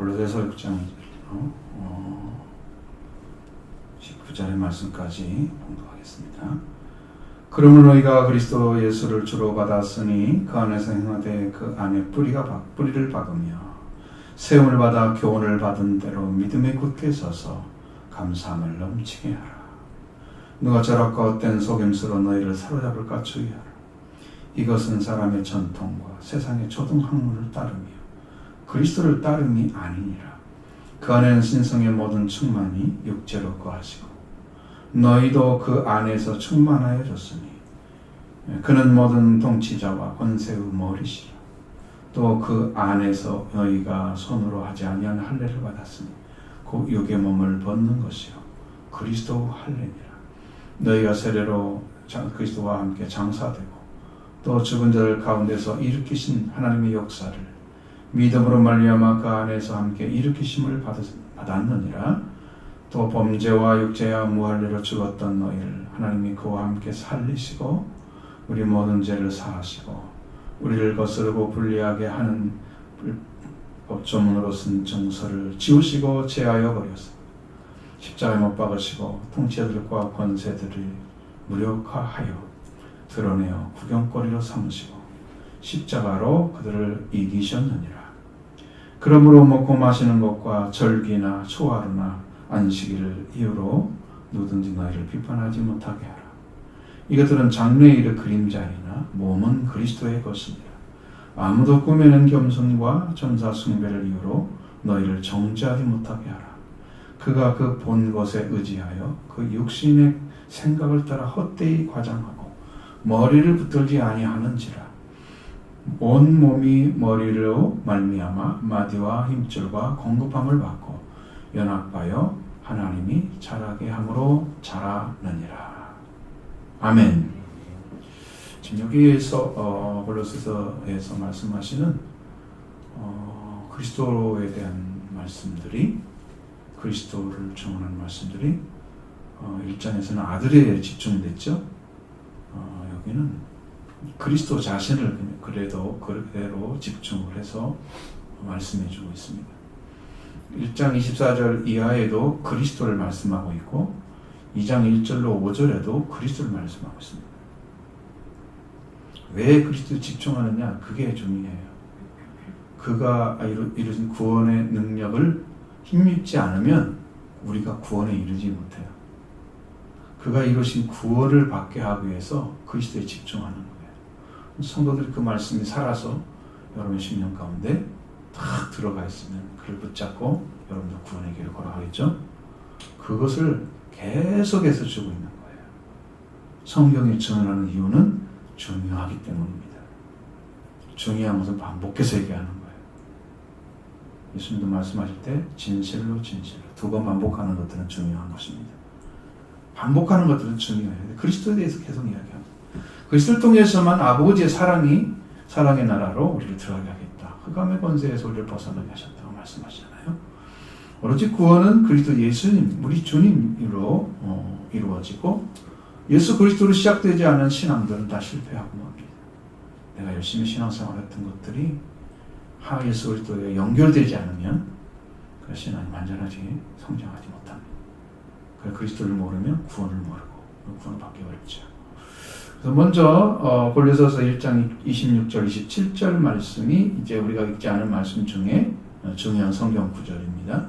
골로새서 6장 19절의 말씀까지 봉독하겠습니다. 그러므로 너희가 그리스도 예수를 주로 받았으니 그 안에서 행하되 그 안에 뿌리를 박으며 세움을 받아 교훈을 받은 대로 믿음에 굳게 서서 감사함을 넘치게 하라. 누가 저렇고 헛된 속임수로 너희를 사로잡을까 주의하라. 이것은 사람의 전통과 세상의 초등학문을 따르며 그리스도를 따름이 아니니라. 그 안에는 신성의 모든 충만이 육체로 거하시고 너희도 그 안에서 충만하여졌으니 그는 모든 통치자와 권세의 머리시라. 또 그 안에서 너희가 손으로 하지 아니한 할례를 받았으니 그 육의 몸을 벗는 것이요 그리스도 할례니라. 너희가 세례로 그리스도와 함께 장사되고 또 죽은 자들 가운데서 일으키신 하나님의 역사를 믿음으로 말미암아 그 안에서 함께 일으키심을 받았느니라. 또 범죄와 육체와 무할례로 죽었던 너희를 하나님이 그와 함께 살리시고 우리 모든 죄를 사하시고 우리를 거스르고 불리하게 하는 법조문으로 쓴 정서를 지우시고 제하여 버렸습니다. 십자가에 못 박으시고 통치자들과 권세들을 무력화하여 드러내어 구경거리로 삼으시고 십자가로 그들을 이기셨느니라. 그러므로 먹고 마시는 것과 절기나 초하루나 안식일을 이유로 누구든지 너희를 비판하지 못하게 하라. 이것들은 장래일의 그림자이나 몸은 그리스도의 것이니라. 아무도 꾸며낸 겸손과 전사 숭배를 이유로 너희를 정죄하지 못하게 하라. 그가 그 본 것에 의지하여 그 육신의 생각을 따라 헛되이 과장하고 머리를 붙들지 아니하는지라. 온 몸이 머리로 말미암아 마디와 힘줄과 공급함을 받고 연합하여 하나님이 자라게 함으로 자라느니라. 아멘. 지금 여기에서 골로새서에서 말씀하시는 그리스도에 대한 말씀들이, 그리스도를 증언하는 말씀들이 1장에서는 아들에 집중됐죠. 여기는 그리스도 자신을 그래도 그대로 집중을 해서 말씀해 주고 있습니다. 1장 24절 이하에도 그리스도를 말씀하고 있고 2장 1절로 5절에도 그리스도를 말씀하고 있습니다. 왜 그리스도에 집중하느냐? 그게 중요해요. 그가 이루신 구원의 능력을 힘입지 않으면 우리가 구원에 이르지 못해요. 그가 이루신 구원을 받게 하기 위해서 그리스도에 집중하는 거예요. 성도들이 그 말씀이 살아서 여러분의 심령 가운데 딱 들어가 있으면 그를 붙잡고 여러분도 구원의 길을 걸어가겠죠? 그것을 계속해서 주고 있는 거예요. 성경이 증언하는 이유는 중요하기 때문입니다. 중요한 것은 반복해서 얘기하는 거예요. 예수님도 말씀하실 때 진실로 2번 반복하는 것들은 중요한 것입니다. 반복하는 것들은 중요해요. 그리스도에 대해서 계속 이야기합니다. 그리스도를 통해서만 아버지의 사랑의 나라로 우리를 들어가게 하겠다. 흑암의 권세에서 우리를 벗어나게 하셨다고 말씀하시잖아요. 오로지 구원은 그리스도 예수님, 우리 주님으로 이루어지고 예수 그리스도로 시작되지 않은 신앙들은 다 실패하고 맙니다. 내가 열심히 신앙생활했던 것들이 예수 그리스도에 연결되지 않으면 그 신앙이 완전하게 성장하지 못합니다. 그래서 그리스도를 모르면 구원을 모르고 구원을 받기 어렵죠. 그래서 먼저 골로새서 1장 26절, 27절 말씀이 이제 우리가 읽지 않은 말씀 중에 중요한 성경 구절입니다.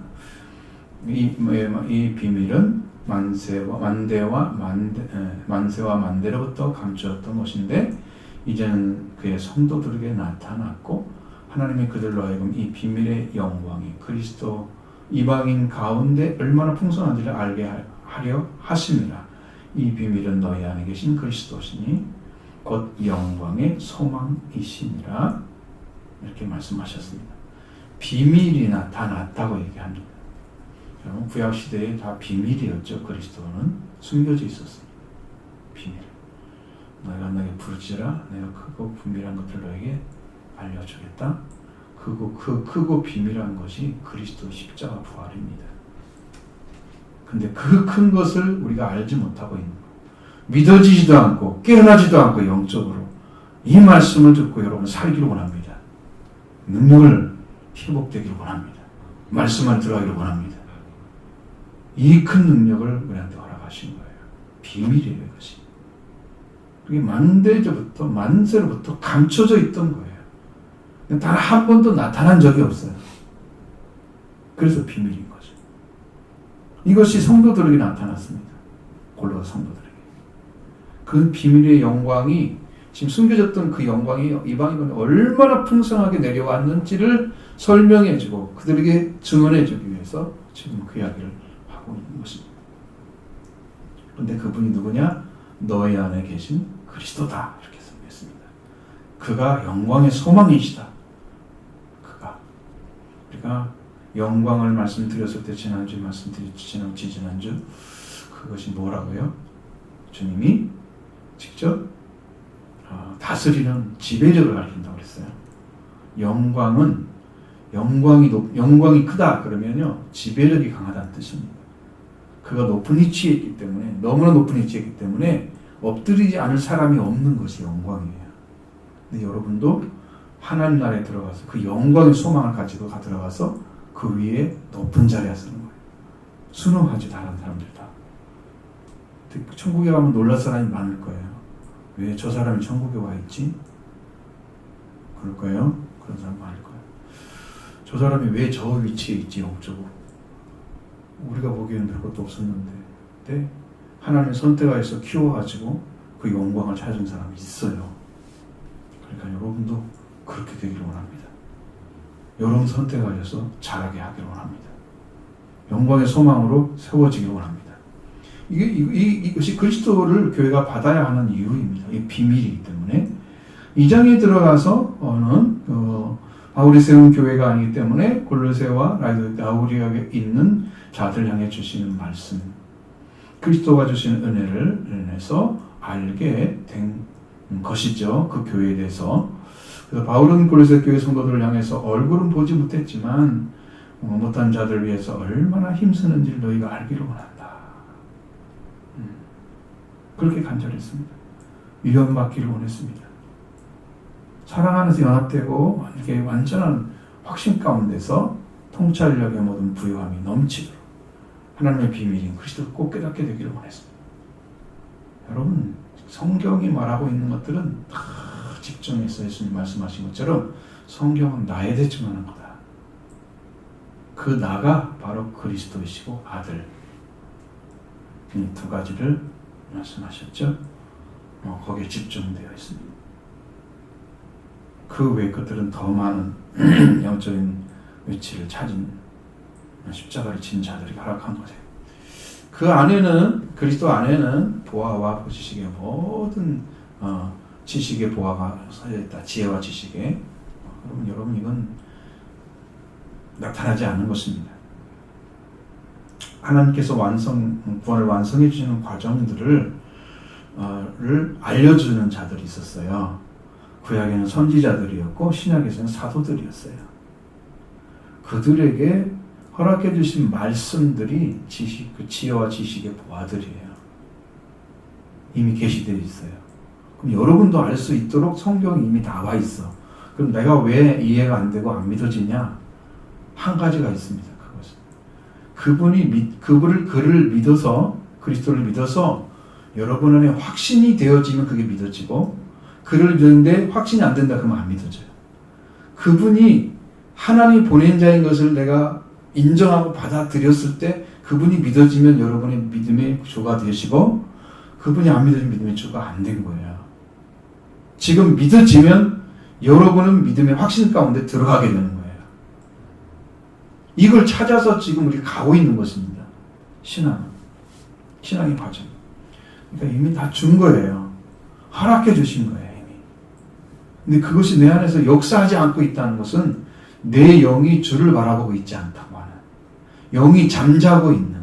이 비밀은 만세와 만대로부터 감추었던 것인데 이제는 그의 성도들에게 나타났고 하나님이 그들로 하여금 이 비밀의 영광이 그리스도 이방인 가운데 얼마나 풍성한지를 알게 하려 하심이라. 이 비밀은 너희 안에 계신 그리스도시니 곧 영광의 소망이시니라. 이렇게 말씀하셨습니다. 비밀이 나타났다고 얘기합니다. 여러분 구약시대에 다 비밀이었죠. 그리스도는 숨겨져 있었습니다. 비밀. 너희가 너에게 부르짖으라. 내가 크고 분밀한 것들을 너에게 알려주겠다. 그 크고 비밀한 것이 그리스도 십자가 부활입니다. 근데 그 큰 것을 우리가 알지 못하고 있는 거예요. 믿어지지도 않고 깨어나지도 않고 영적으로 이 말씀을 듣고 여러분 살기를 원합니다. 능력을 회복되기를 원합니다. 말씀 안에 들어가기를 원합니다. 이 큰 능력을 우리한테 허락하신 거예요. 비밀이에요, 이것이. 그게 만대제부터 만세로부터 감춰져 있던 거예요. 단 한 번도 나타난 적이 없어요. 그래서 비밀인 거죠. 이것이 성도들에게 나타났습니다. 골로새 성도들에게. 그 비밀의 영광이 지금 숨겨졌던 그 영광이 이방인들에 얼마나 풍성하게 내려왔는지를 설명해주고 그들에게 증언해주기 위해서 지금 그 이야기를 하고 있는 것입니다. 그런데 그분이 누구냐? 너희 안에 계신 그리스도다. 이렇게 설명했습니다. 그가 영광의 소망이시다. 그가. 우리가 영광을 말씀드렸을 때 지난주 지난주 그것이 뭐라고요? 주님이 직접 다스리는 지배력을 가르친다고 그랬어요. 영광이 크다 그러면요 지배력이 강하다는 뜻입니다. 그가 높은 위치에 있기 때문에 너무나 높은 위치에 있기 때문에 엎드리지 않을 사람이 없는 것이 영광이에요. 근데 여러분도 하나님 나라에 들어가서 그 영광의 소망을 가지고 들어가서 그 위에 높은 자리에 서는 거예요. 순응하지 다른 사람들 다. 천국에 가면 놀랄 사람이 많을 거예요. 왜 저 사람이 천국에 와 있지? 그럴 거예요. 그런 사람 많을 거예요. 저 사람이 왜 저 위치에 있지? 어쩌고. 우리가 보기에는 별것도 없었는데, 근데 하나님의 선택하여서 키워가지고 그 영광을 찾은 사람이 있어요. 그러니까 여러분도 그렇게 되기를 원합니다. 여러분 선택하여서 잘하게 하기를 원합니다. 영광의 소망으로 세워지기를 원합니다. 이것이 그리스도를 교회가 받아야 하는 이유입니다. 이 비밀이기 때문에 이 장에 들어가서는 바울이 세운 교회가 아니기 때문에 골로새와 라우디아에 있는 자들 향해 주시는 말씀, 그리스도가 주시는 은혜를 인해서 알게 된 것이죠. 그 교회에 대해서. 그래서 바울은 골로새 교회 성도들을 향해서 얼굴은 보지 못했지만 못한 자들을 위해서 얼마나 힘쓰는지를 너희가 알기를 원한다. 그렇게 간절했습니다. 위험받기를 원했습니다. 사랑 안에서 연합되고 이렇게 완전한 확신 가운데서 통찰력의 모든 부요함이 넘치도록 하나님의 비밀인 그리스도를 꼭 깨닫게 되기를 원했습니다. 여러분, 성경이 말하고 있는 것들은 다 직정해서 예수님 말씀하신 것처럼 성경은 나에 대충하는 거다. 그 나가 바로 그리스도이시고 아들. 이 두 가지를 말씀하셨죠? 거기에 집중되어 있습니다. 그 외의 것들은 더 많은 영적인 위치를 찾은 십자가를 진 자들이 허락한 거죠. 그 안에는 그리스도 안에는 보아와 지식의 모든 지식의 보아가 서져 있다. 지혜와 지식의. 여러분 이건 나타나지 않는 것입니다. 하나님께서 구원을 완성해 주시는 과정들을 알려주는 자들이 있었어요. 구약에는 선지자들이었고 신약에서는 사도들이었어요. 그들에게 허락해 주신 말씀들이 그 지혜와 지식의 보아들이에요. 이미 계시되어 있어요. 그럼 여러분도 알 수 있도록 성경이 이미 나와 있어. 그럼 내가 왜 이해가 안 되고 안 믿어지냐? 한 가지가 있습니다. 그를 믿어서, 그리스도를 믿어서 여러분 안에 확신이 되어지면 그게 믿어지고, 그를 믿는데 확신이 안 된다 그러면 안 믿어져요. 그분이 하나님이 보낸 자인 것을 내가 인정하고 받아들였을 때 그분이 믿어지면 여러분의 믿음의 주가 되시고, 그분이 안 믿어지면 믿음의 주가 안 된 거예요. 지금 믿어지면 여러분은 믿음의 확신 가운데 들어가게 되는 거예요. 이걸 찾아서 지금 우리가 가고 있는 것입니다. 신앙의 과정. 그러니까 이미 다 준 거예요. 허락해 주신 거예요, 이미. 근데 그것이 내 안에서 역사하지 않고 있다는 것은 내 영이 주를 바라보고 있지 않다고 하는, 영이 잠자고 있는,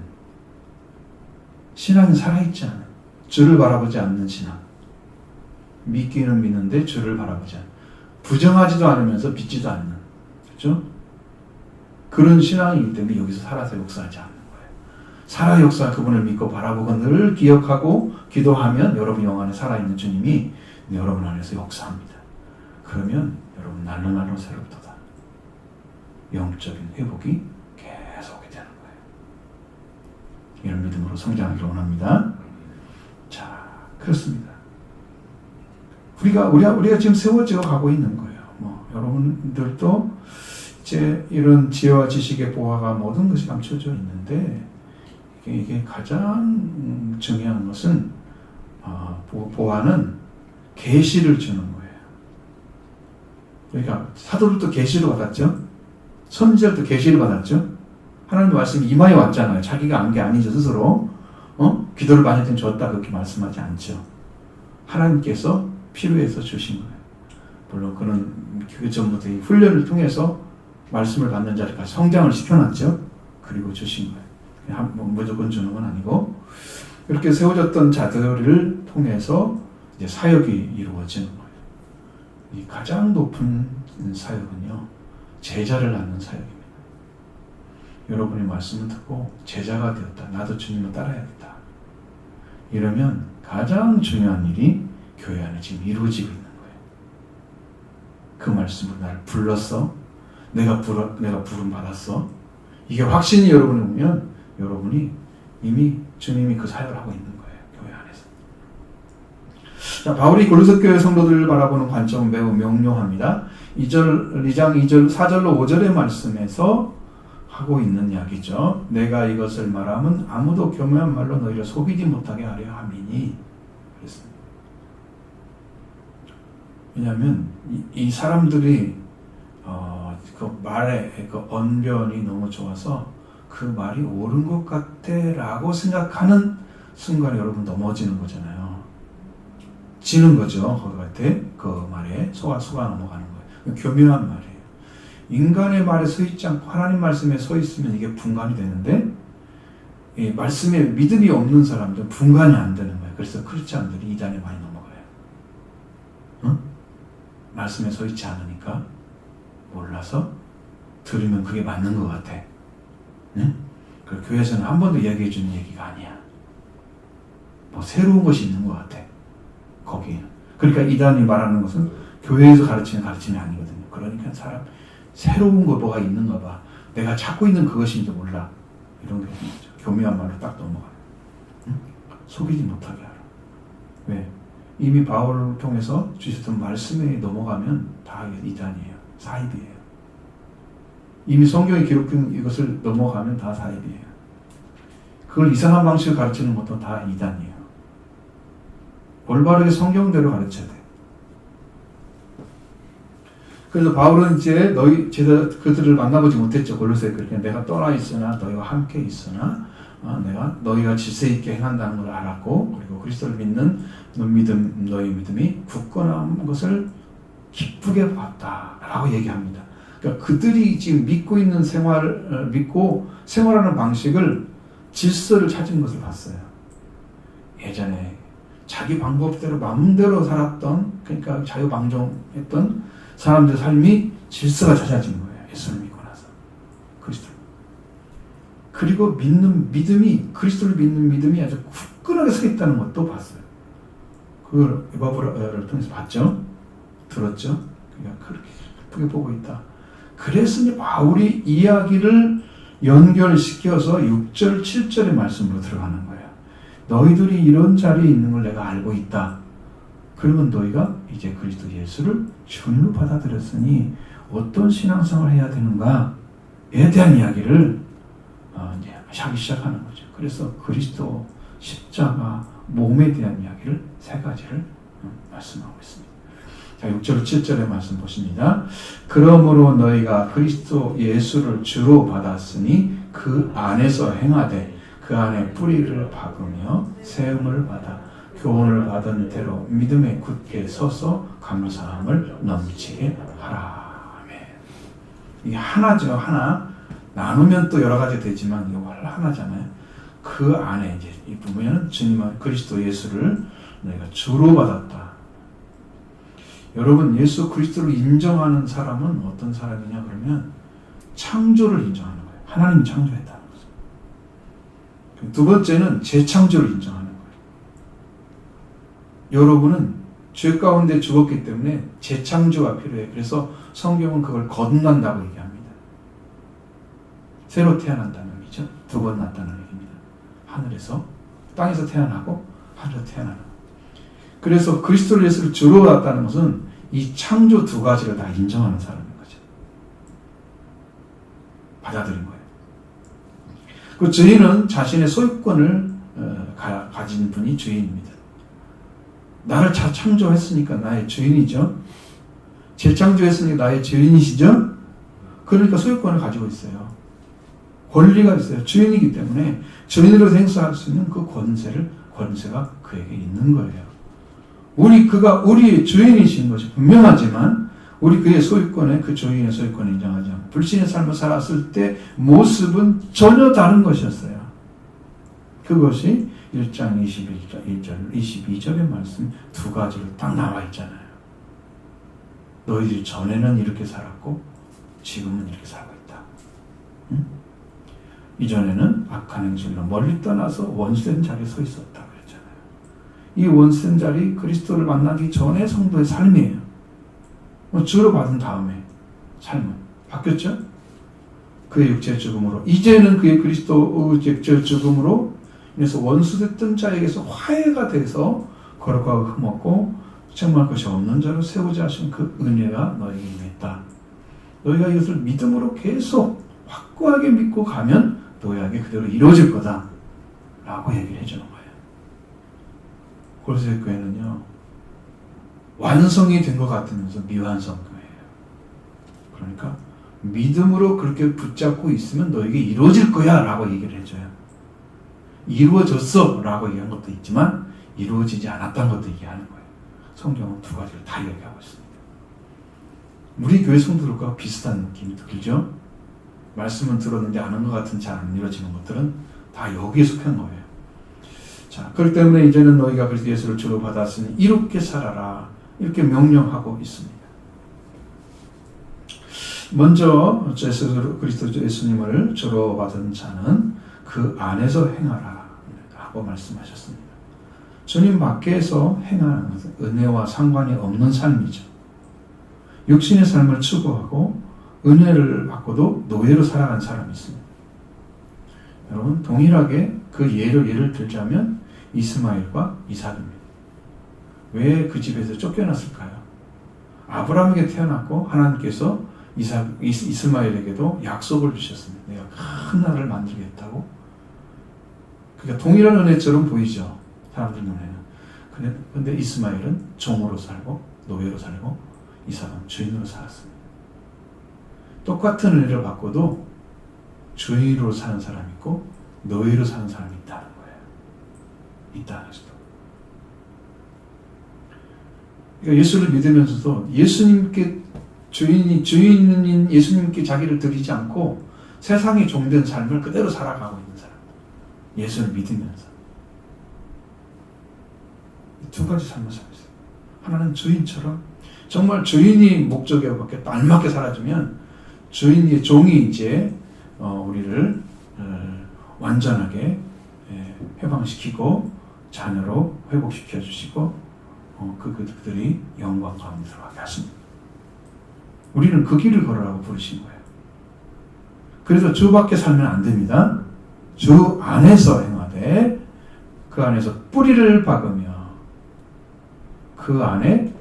신앙이 살아있지 않은, 주를 바라보지 않는 신앙. 믿기는 믿는데 주를 바라보지 않는, 부정하지도 않으면서 믿지도 않는, 그렇죠? 그런 신앙이기 때문에 여기서 살아서 역사하지 않는 거예요. 살아 역사 그분을 믿고 바라보고 늘 기억하고 기도하면 여러분 영 안에 살아있는 주님이 여러분 안에서 역사합니다. 그러면 여러분 날로 새로부터다. 영적인 회복이 그런 믿음으로 성장하기를 원합니다. 자, 그렇습니다. 우리가 지금 세워져 가고 있는 거예요. 여러분들도 이제 이런 지혜와 지식의 보화가 모든 것이 감춰져 있는데 이게 가장 중요한 것은 보화는 계시를 주는 거예요. 그러니까 사도들도 계시를 받았죠. 선지자들도 계시를 받았죠. 하나님의 말씀이 이마에 왔잖아요. 자기가 안 게 아니죠. 스스로 기도를 많이 때 줬다 그렇게 말씀하지 않죠. 하나님께서 필요해서 주신 거예요. 물론 그는 그 전부터 이 훈련을 통해서 말씀을 받는 자리까지 성장을 시켜놨죠. 그리고 주신 거예요. 무조건 주는 건 아니고 이렇게 세워졌던 자들을 통해서 이제 사역이 이루어지는 거예요. 이 가장 높은 사역은요, 제자를 낳는 사역입니다. 여러분의 말씀을 듣고 제자가 되었다. 나도 주님을 따라야겠다. 이러면 가장 중요한 일이 교회 안에 지금 이루어지고 있는 거예요. 그 말씀으로 나를 불렀어. 내가 부름 받았어. 이게 확신이 여러분이 오면 여러분이 이미 주님이 그 사역을 하고 있는 거예요. 교회 안에서. 자, 바울이 골로새 교회 성도들을 바라보는 관점은 매우 명료합니다. 2장 2절, 4절로 5절의 말씀에서 하고 있는 이야기죠. 내가 이것을 말하면 아무도 교묘한 말로 너희를 속이지 못하게 하려 함이니. 그랬습니다. 왜냐하면 이 사람들이 그 말의 그 언변이 너무 좋아서 그 말이 옳은 것 같아라고 생각하는 순간에 여러분 넘어지는 거잖아요. 지는 거죠. 그 말에 속아 넘어가는 거예요. 교묘한 말이에요. 인간의 말에 서 있지 않고 하나님 말씀에 서 있으면 이게 분간이 되는데 이 말씀에 믿음이 없는 사람들은 분간이 안 되는 거예요. 그래서 크리스찬들이 이단에 많이 넘어가요. 응? 말씀에 서 있지 않으니까 몰라서 들으면 그게 맞는 것 같아. 응? 그 교회에서는 한 번도 이야기해 주는 얘기가 아니야. 새로운 것이 있는 것 같아. 거기에는. 그러니까 이단이 말하는 것은 교회에서 가르치는 가르침이 아니거든요. 그러니까 사람 새로운 거 뭐가 있는가 봐. 내가 찾고 있는 그것인지 몰라. 이런 게 있는 거죠. 교묘한 말로 딱 넘어가요. 응? 속이지 못하게 하라. 왜? 이미 바울을 통해서 주셨던 말씀에 넘어가면 다 이단이에요. 사입이에요. 이미 성경에 기록된 이것을 넘어가면 다 사입이에요. 그걸 이상한 방식으로 가르치는 것도 다 이단이에요. 올바르게 성경대로 가르쳐야 돼요. 그래서 바울은 이제 그들을 만나보지 못했죠. 골로새 그렇게 내가 떠나 있으나 너희와 함께 있으나 내가 너희가 질서 있게 행한다는 걸 알았고 그리고 그리스도를 믿는 너희 믿음이 굳건한 것을 기쁘게 봤다라고 얘기합니다. 그러니까 그들이 지금 믿고 생활하는 방식을 질서를 찾은 것을 봤어요. 예전에 자기 방법대로 마음대로 살았던 그러니까 자유방종했던 사람들의 삶이 질서가 찾아진 거예요. 예수를 믿고 나서. 그리스도. 그리고 그리스도를 믿는 믿음이 아주 굳건하게 서 있다는 것도 봤어요. 그걸 에바브라를 통해서 봤죠. 들었죠. 그러니까 그렇게 예쁘게 보고 있다. 그래서 이제 바울이 이야기를 연결시켜서 6절, 7절의 말씀으로 들어가는 거예요. 너희들이 이런 자리에 있는 걸 내가 알고 있다. 그러면 너희가 이제 그리스도 예수를 주님으로 받아들였으니 어떤 신앙생활을 해야 되는가에 대한 이야기를 이제 하기 시작하는 거죠. 그래서 그리스도 십자가 몸에 대한 이야기를 세 가지를 말씀하고 있습니다. 자, 6절 7절의 말씀 보십니다. 그러므로 너희가 그리스도 예수를 주로 받았으니 그 안에서 행하되 그 안에 뿌리를 박으며 세움을 받아 교훈을 받은 대로 믿음에 굳게 서서 감사함을 넘치게 하라. 아멘. 이게 하나죠. 하나. 나누면 또 여러 가지 되지만 이거 하나잖아요. 그 안에 이제 이 보면은 주님은 그리스도 예수를 너희가 주로 받았다. 여러분 예수 그리스도를 인정하는 사람은 어떤 사람이냐 그러면 창조를 인정하는 거예요. 하나님이 창조했다는 거죠. 두 번째는 재창조를 인정하는 거예요. 여러분은 죄 가운데 죽었기 때문에 재창조가 필요해요. 그래서 성경은 그걸 거듭난다고 얘기합니다. 새로 태어난다는 얘기죠. 두 번 났다는 얘기입니다. 하늘에서, 땅에서 태어나고 하늘에서 태어나는. 그래서 그리스도 예수를 주로 왔다는 것은 이 창조 두 가지를 다 인정하는 사람인 거죠. 받아들인 거예요. 그 주인은 자신의 소유권을 가진 분이 주인입니다. 나를 창조했으니까 나의 주인이죠. 재창조했으니까 나의 주인이시죠. 그러니까 소유권을 가지고 있어요. 권리가 있어요. 주인이기 때문에 주인으로 행사할 수 있는 그 권세가 그에게 있는 거예요. 그가 우리의 주인이신 것이 분명하지만 우리 그의 소유권에 그 주인의 소유권을 인정하지 않고 불신의 삶을 살았을 때 모습은 전혀 다른 것이었어요. 그것이 1장 21절, 22절의 말씀 두 가지로 딱 나와 있잖아요. 너희들이 전에는 이렇게 살았고 지금은 이렇게 살고 있다. 응? 이전에는 악한 행실로 멀리 떠나서 원수된 자리에 서 있었다 그랬잖아요. 이 원수된 자리 그리스도를 만나기 전에 성도의 삶이에요. 주로 받은 다음에 삶은 바뀌었죠? 그의 육체의 죽음으로 이제는 그의 그리스도 육체의 죽음으로 그래서 원수됐던 자에게서 화해가 돼서 거룩하고 흠없고 책망할 것이 없는 자로 세우자 하신 그 은혜가 너에게 임했다. 너희가 이것을 믿음으로 계속 확고하게 믿고 가면 너희에게 그대로 이루어질 거다 라고 얘기를 해주는 거예요. 골로새 교회는요 완성이 된 것 같으면서 미완성 교회예요. 그러니까 믿음으로 그렇게 붙잡고 있으면 너에게 이루어질 거야 라고 얘기를 해줘요. 이루어졌어 라고 얘기한 것도 있지만 이루어지지 않았다는 것도 얘기하는 거예요. 성경은 두 가지를 다 얘기하고 있습니다. 우리 교회 성도들과 비슷한 느낌이 들죠? 말씀은 들었는데 아는 것 같은 잘 안 이루어지는 것들은 다 여기에 속한 거예요. 자, 그렇기 때문에 이제는 너희가 그리스도 예수를 주로 받았으니 이렇게 살아라 이렇게 명령하고 있습니다. 먼저 그리스도 예수님을 주로 받은 자는 그 안에서 행하라 하고 말씀하셨습니다. 주님 밖에서 행하는 것은 은혜와 상관이 없는 삶이죠. 육신의 삶을 추구하고 은혜를 받고도 노예로 살아간 사람이 있습니다. 여러분 동일하게 그 예를 들자면 이스마엘과 이삭입니다. 왜 그 집에서 쫓겨났을까요? 아브라함에게 태어났고 하나님께서 이스마엘에게도 약속을 주셨습니다. 내가 큰 나라를 만들겠다고. 그러니까 동일한 은혜처럼 보이죠. 사람들 눈에는. 근데 이스마엘은 종으로 살고 노예로 살고 이삭은 주인으로 살았습니다. 똑같은 은혜를 받고도 주인으로 사는 사람이 있고 노예로 사는 사람이 있다는 거예요. 있다는 것이죠. 그러니까 예수를 믿으면서도 예수님께 주인인 예수님께 자기를 드리지 않고 세상에 종된 삶을 그대로 살아가고 있는 사람. 예수를 믿으면서. 두 가지 삶을 살고 있어요. 하나는 주인처럼 정말 주인이 목적에 알맞게 살아주면 주인의 종이 이제 우리를 완전하게 해방시키고 자녀로 회복시켜 주시고 그들이 영광 가운데 들어가게 하십니다. 우리는 그 길을 걸으라고 부르신 거예요. 그래서 주 밖에 살면 안 됩니다. 주 안에서 행하되 그 안에서 뿌리를 박으며 그 안에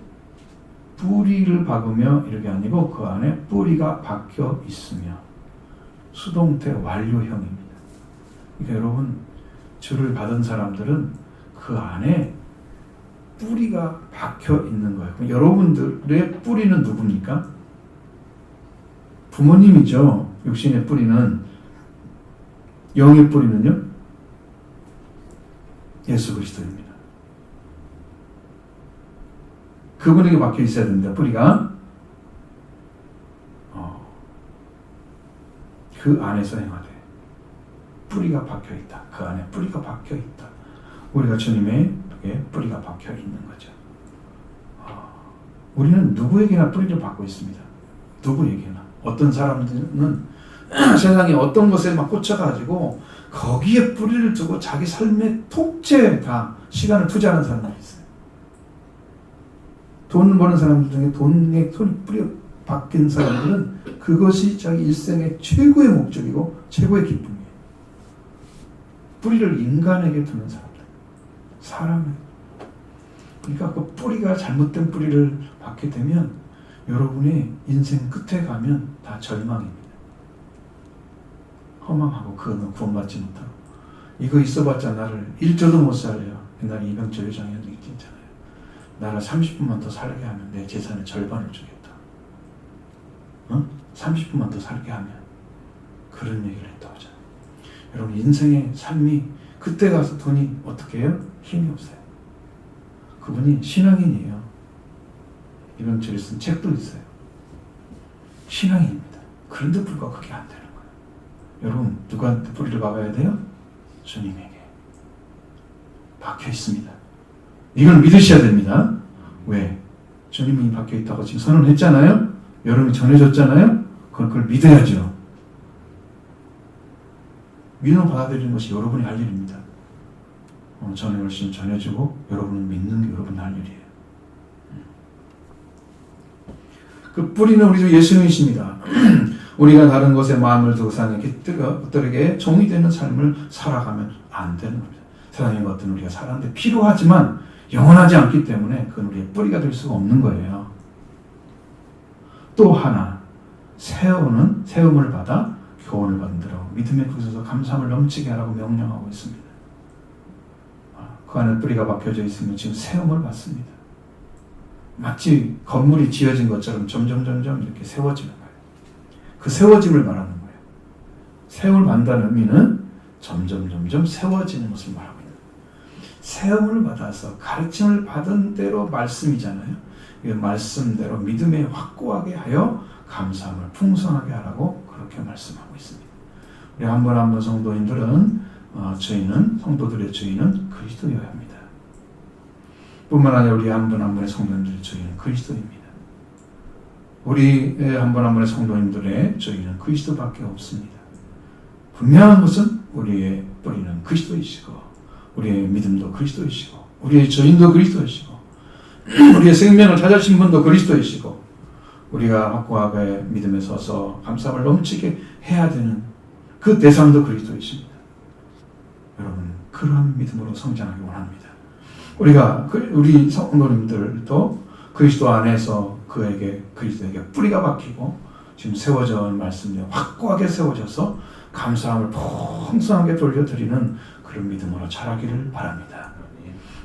뿌리를 박으며 이렇게 아니고 그 안에 뿌리가 박혀 있으며 수동태 완료형입니다. 그러니까 여러분 주를 받은 사람들은 그 안에 뿌리가 박혀 있는 거예요. 그럼 여러분들의 뿌리는 누굽니까? 부모님이죠. 육신의 뿌리는. 영의 뿌리는요? 예수 그리스도입니다. 그분에게 박혀 있어야 됩니다. 뿌리가. 그 안에서 행하되 뿌리가 박혀 있다. 그 안에 뿌리가 박혀 있다. 우리가 주님의 뿌리가 박혀 있는 거죠. 우리는 누구에게나 뿌리를 받고 있습니다. 누구에게나. 어떤 사람들은 세상에 어떤 것에 막 꽂혀가지고 거기에 뿌리를 두고 자기 삶의 통째에 다 시간을 투자하는 사람들이 있어요. 돈 버는 사람들 중에 돈에 뿌리 박힌 사람들은 그것이 자기 일생의 최고의 목적이고 최고의 기쁨이에요. 뿌리를 인간에게 두는 사람들, 사람에게. 그러니까 그 뿌리가 잘못된 뿌리를 받게 되면 여러분의 인생 끝에 가면 다 절망입니다. 허망하고 그거는 구원받지 못하고 이거 있어봤자 나를 1조도 못 살려요. 옛날에 이병철 회장이 한 얘기 있잖아요. 나를 30분만 더 살게 하면 내 재산의 절반을 주겠다. 30분만 더 살게 하면 그런 얘기를 했다고 하잖아요. 여러분 인생의 삶이 그때 가서 돈이 어떻게 해요? 힘이 없어요. 그분이 신앙인이에요. 이병철이 쓴 책도 있어요. 신앙인입니다. 그런데 불구하고 그게 안 되는 거예요. 여러분 누구한테 뿌리를 박아야 돼요? 주님에게 박혀 있습니다. 이걸 믿으셔야 됩니다. 왜? 주님이 박혀 있다고 지금 선언했잖아요. 여러분이 전해줬잖아요. 그걸 믿어야죠. 믿음을 받아들이는 것이 여러분이 할 일입니다. 저는 열심히 전해주고 여러분은 믿는 게 여러분이 할 일이에요. 그 뿌리는 우리 주 예수님이십니다. 우리가 다른 것에 마음을 두고 사는 것들에게 종이 되는 삶을 살아가면 안 되는 겁니다. 세상의 것들은 우리가 살아가는데 필요하지만 영원하지 않기 때문에 그건 우리의 뿌리가 될 수가 없는 거예요. 또 하나, 세움을 받아 교훈을 받은 대로 믿음에 굳어서 감사함을 넘치게 하라고 명령하고 있습니다. 그 안에 뿌리가 박혀져 있으면 지금 세움을 받습니다. 마치 건물이 지어진 것처럼 점점 이렇게 세워지는 거예요. 그 세워짐을 말하는 거예요. 세움을 받는다는 의미는 점점 세워지는 것을 말하고 있는 거예요. 세움을 받아서 가르침을 받은 대로 말씀이잖아요. 이 말씀대로 믿음에 확고하게 하여 감사함을 풍성하게 하라고 그렇게 말씀하고 있습니다. 우리 한 번 한 번 성도인들은 성도들의 주인은 그리스도여야 합니다. 뿐만 아니라 우리 한 분 한 분의 성도님들의 주인은 그리스도입니다. 우리 한 분 한 분의 성도님들의 주인은 그리스도밖에 없습니다. 분명한 것은 우리의 뿌리는 그리스도이시고 우리의 믿음도 그리스도이시고 우리의 주인도 그리스도이시고 우리의 생명을 찾으신 분도 그리스도이시고 우리가 확고하게 믿음에 서서 감사함을 넘치게 해야 되는 그 대상도 그리스도이십니다. 여러분 그러한 믿음으로 성장하기 원합니다. 우리 성도님들도 그리스도 안에서 그리스도에게 뿌리가 박히고 지금 세워져 온 말씀에 확고하게 세워져서 감사함을 풍성하게 돌려드리는 그런 믿음으로 자라기를 바랍니다.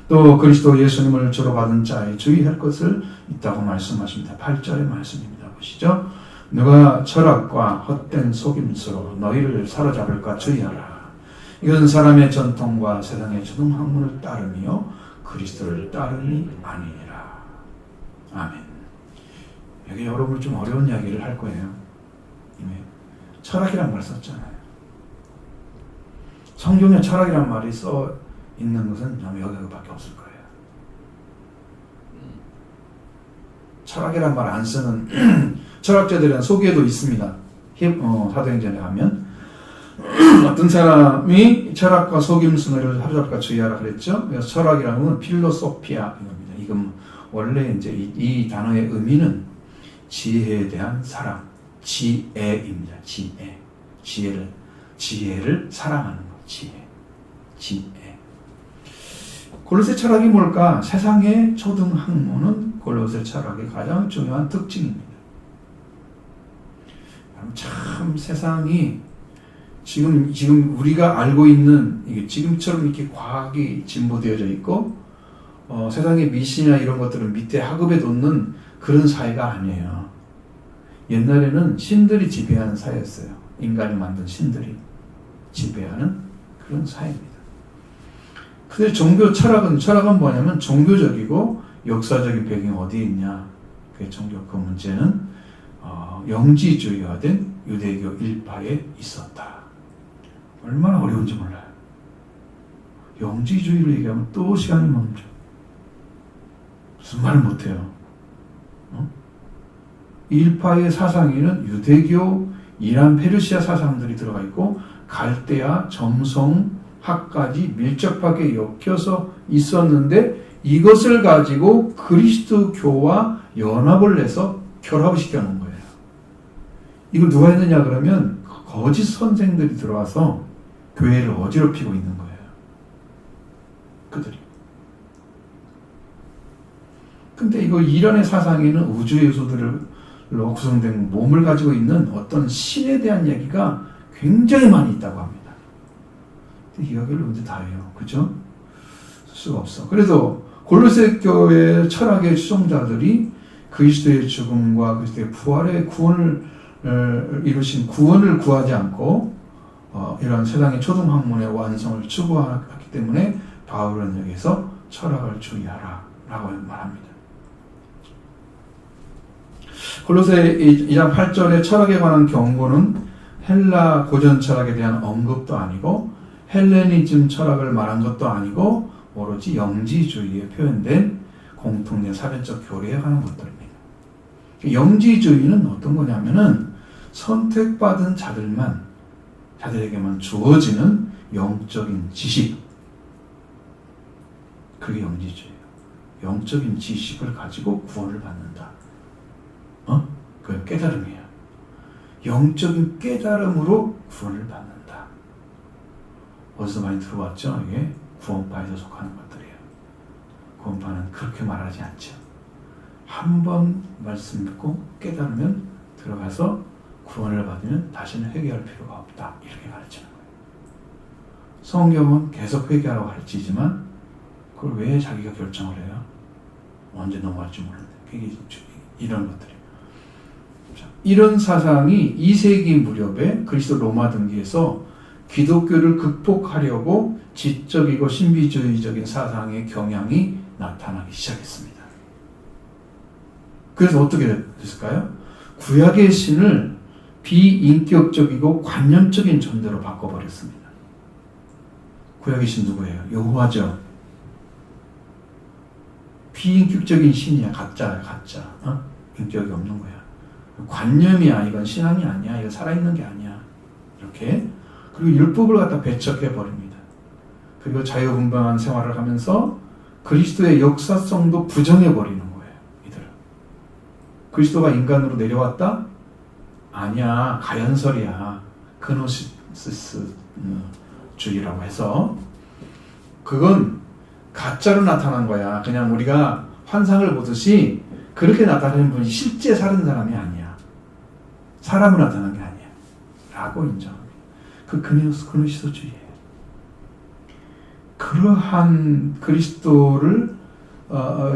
또 그리스도 예수님을 주로 받은 자에 주의할 것을 있다고 말씀하십니다. 8절의 말씀입니다. 보시죠. 누가 철학과 헛된 속임수로 너희를 사로잡을까 주의하라. 이것은 사람의 전통과 세상의 주동학문을 따르며 그리스도를 따름이 아니니라. 아멘. 여기 여러분 좀 어려운 이야기를 할 거예요. 철학이란 말 썼잖아요. 성경에 철학이란 말이 써 있는 것은 여기밖에 없을 거예요. 철학이란 말 안 쓰는 철학자들은 소개도 있습니다. 사도행전에 가면 어떤 사람이 철학과 속임수를 사로잡을까 주의하라 그랬죠. 그래서 철학이라는 건 필로소피아입니다. 이건 원래 이제 이 단어의 의미는 지혜에 대한 사랑, 지혜입니다. 지혜를 사랑하는 것, 지혜. 골로새 철학이 뭘까? 세상의 초등학문은 골로새 철학의 가장 중요한 특징입니다. 참 세상이 지금 우리가 알고 있는 이게 지금처럼 이렇게 과학이 진보되어져 있고 세상의 미신이나 이런 것들은 밑에 학업에 놓는 그런 사회가 아니에요. 옛날에는 신들이 지배하는 사회였어요. 인간이 만든 신들이 지배하는 그런 사회입니다. 근데 철학은 뭐냐면 종교적이고 역사적인 배경이 어디에 있냐. 그 문제는 영지주의화된 유대교 일파에 있었다. 얼마나 어려운지 몰라요. 영지주의를 얘기하면 또 시간이 멈춰. 무슨 말을 못해요. 일파의 사상에는 유대교, 이란, 페르시아 사상들이 들어가 있고 갈대아, 점성학까지 밀접하게 엮여서 있었는데 이것을 가지고 그리스도교와 연합을 해서 결합을 시켜놓은 거예요. 이걸 누가 했느냐 그러면 거짓 선생들이 들어와서 교회를 어지럽히고 있는 거예요. 그들이. 근데 이거 이란의 사상에는 우주의 요소들로 구성된 몸을 가지고 있는 어떤 신에 대한 얘기가 굉장히 많이 있다고 합니다. 근데 이야기를 언제 다 해요? 그죠? 쓸 수가 없어. 그래서 골로새 교회 철학의 추종자들이 그리스도의 죽음과 그리스도의 부활의 구원을 이루신 구원을 구하지 않고 이런 세상의 초등 학문의 완성을 추구하기 때문에 바울은 여기서 철학을 주의하라 라고 말합니다. 골로새 2장 8절의 철학에 관한 경고는 헬라 고전 철학에 대한 언급도 아니고 헬레니즘 철학을 말한 것도 아니고 오로지 영지주의에 표현된 공통된 사변적 교리에 관한 것들입니다. 영지주의는 어떤 거냐면은 선택받은 자들에게만 주어지는 영적인 지식, 그게 영지주의예요. 영적인 지식을 가지고 구원을 받는다. 그 깨달음이에요. 영적인 깨달음으로 구원을 받는다. 어디서 많이 들어봤죠? 이게 구원파에서 속하는 것들이에요. 구원파는 그렇게 말하지 않죠. 한 번 말씀 듣고 깨달으면 들어가서 구원을 받으면 다시는 회개할 필요가 없다. 이렇게 가르치는 거예요. 성경은 계속 회개하라고 가르치지만 그걸 왜 자기가 결정을 해요? 언제 넘어갈지 모르는데. 이런 것들이. 이런 사상이 2세기 무렵에 그리스도 로마 등기에서 기독교를 극복하려고 지적이고 신비주의적인 사상의 경향이 나타나기 시작했습니다. 그래서 어떻게 됐을까요? 구약의 신을 비인격적이고 관념적인 존재로 바꿔버렸습니다. 구약의 신 누구예요? 여호와죠. 비인격적인 신이야. 가짜야, 가짜. 인격이 없는 거야. 관념이야. 이건 신앙이 아니야. 이거 살아있는 게 아니야. 이렇게. 그리고 율법을 갖다 배척해버립니다. 그리고 자유분방한 생활을 하면서 그리스도의 역사성도 부정해버리는 거예요. 이들은. 그리스도가 인간으로 내려왔다? 아니야. 가연설이야. 그노시스주의라고 해서 그건 가짜로 나타난 거야. 그냥 우리가 환상을 보듯이 그렇게 나타나는 분이 실제 사는 사람이 아니야. 사람으로 나타난 게 아니야. 라고 인정합니다. 그 그노시스주의예요. 그러한 그리스도를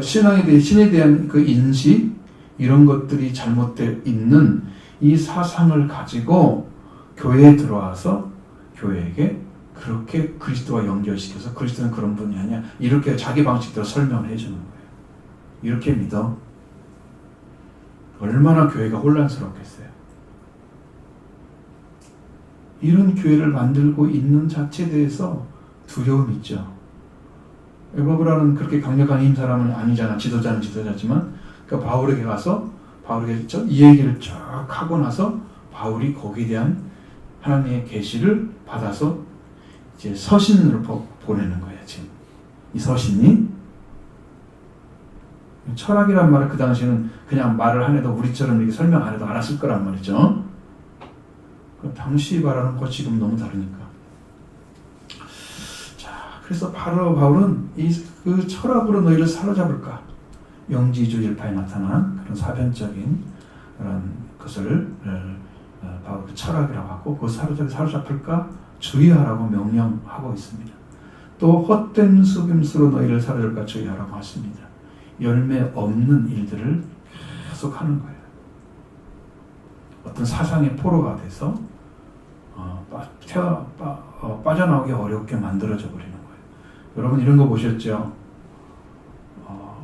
신에 대한 그 인식 이런 것들이 잘못되어 있는 이 사상을 가지고 교회에 들어와서 교회에게 그렇게 그리스도와 연결시켜서 그리스도는 그런 분이 아니야. 이렇게 자기 방식대로 설명을 해주는 거예요. 이렇게 믿어. 얼마나 교회가 혼란스럽겠어요. 이런 교회를 만들고 있는 자체에 대해서 두려움이 있죠. 에바브라는 그렇게 강력한 힘 사람은 아니잖아. 지도자는 지도자지만 그러니까 바울에게 가서 바울에게 이 얘기를 쭉 하고 나서 바울이 거기에 대한 하나님의 계시를 받아서 이제 서신으로 보내는 거예요. 지금 이 서신이 철학이란 말을 그 당시에는 그냥 말을 안 해도 우리처럼 이렇게 설명 안 해도 알았을 거란 말이죠. 당시 말하는 거 지금 너무 다르니까. 자, 그래서 바로 바울은 그 철학으로 너희를 사로잡을까? 영지주의파에 나타난 그런 사변적인 그런 것을 바로 그 철학이라고 하고 그 사로잡을까? 주의하라고 명령하고 있습니다. 또 헛된 속임수로 너희를 사로잡을까 주의하라고 하십니다. 열매 없는 일들을 계속 하는 거예요. 어떤 사상의 포로가 돼서 빠져나오기 어렵게 만들어져 버리는 거예요. 여러분 이런 거 보셨죠?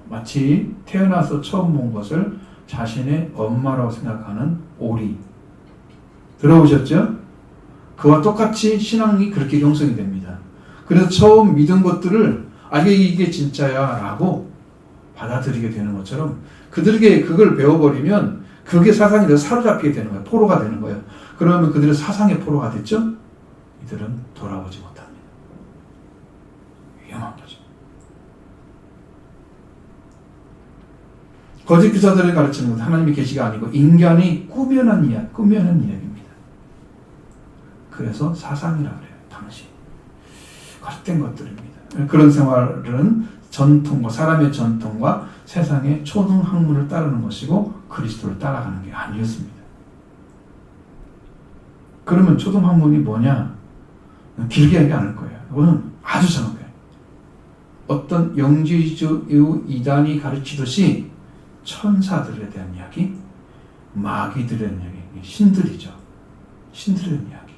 마치 태어나서 처음 본 것을 자신의 엄마라고 생각하는 오리. 들어보셨죠? 그와 똑같이 신앙이 그렇게 형성이 됩니다. 그래서 처음 믿은 것들을 이게 진짜야 라고 받아들이게 되는 것처럼 그들에게 그걸 배워버리면 그게 사상이 돼서 사로잡히게 되는 거예요. 포로가 되는 거예요. 그러면 그들은 사상의 포로가 됐죠? 이들은 돌아오지 못합니다. 위험한 거죠. 거짓 교사들을 가르치는 것은 하나님의 계시가 아니고 인간이 꾸며낸 이야기입니다. 그래서 사상이라고 그래요. 당시 헛된 것들입니다. 그런 생활은 전통과 사람의 전통과 세상의 초등학문을 따르는 것이고 그리스도를 따라가는 게 아니었습니다. 그러면 초등학문이 뭐냐? 길게 하지 않을 거예요. 이거는 아주 정확해요. 어떤 영지주의 이단이 가르치듯이 천사들에 대한 이야기, 마귀들에 대한 이야기, 신들이죠. 신들에 대한 이야기.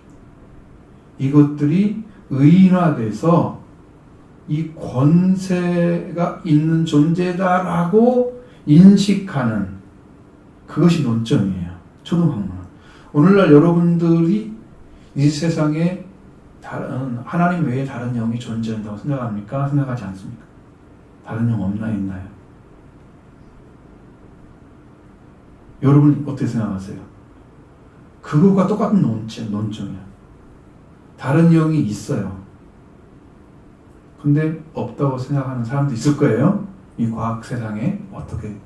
이것들이 의인화돼서 이 권세가 있는 존재다라고 인식하는 그것이 논점이에요. 초등학문은. 오늘날 여러분들이 이 세상에 다른 하나님 외에 다른 영이 존재한다고 생각합니까? 생각하지 않습니까? 다른 영 없나 있나요? 여러분 어떻게 생각하세요? 그거가 똑같은 논점이야. 다른 영이 있어요. 근데 없다고 생각하는 사람도 있을 거예요. 이 과학 세상에 어떻게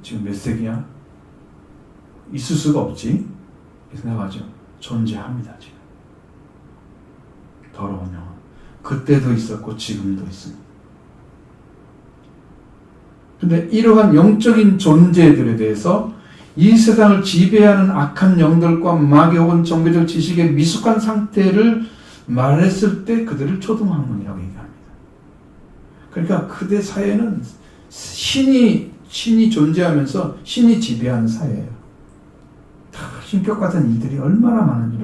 지금 몇 세기야? 있을 수가 없지. 생각하죠. 존재합니다. 지금. 더러운 영은 그때도 있었고 지금도 있습니다. 근데 이러한 영적인 존재들에 대해서 이 세상을 지배하는 악한 영들과 마귀 혹은 종교적 지식의 미숙한 상태를 말했을 때 그들을 초등학문이라고 얘기합니다. 그러니까 그대 사회는 신이 존재하면서 신이 지배하는 사회예요. 다 신격 같은 일들이 얼마나 많은지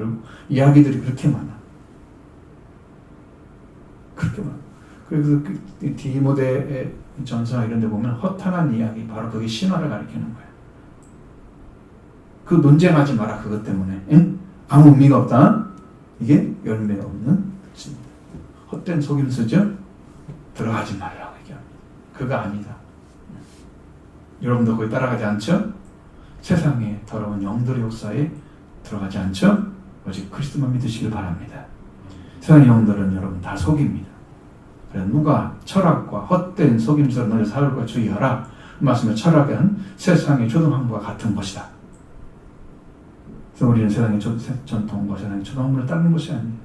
이야기들이 그렇게 많아. 그렇게 많아. 그래서 디모데 전서 이런 데 보면 허탄한 이야기, 바로 그게 신화를 가리키는 거예요. 그 논쟁하지 마라, 그것 때문에. 응? 아무 의미가 없다. 이게 열매가 없는 뜻입니다. 헛된 속임수죠? 들어가지 말라고 얘기합니다. 그거 아니다. 여러분도 거기 따라가지 않죠? 세상의 더러운 영들의 역사에 들어가지 않죠? 오직 그리스도만 믿으시길 바랍니다. 세상의 영들은 여러분 다 속입니다. 그래서 누가 철학과 헛된 속임수를 너희 사울과 주의하라. 말씀에 철학은 세상의 초등학문과 같은 것이다. 그래서 우리는 세상의 전통과 세상의 초등학문을 따르는 것이 아닙니다.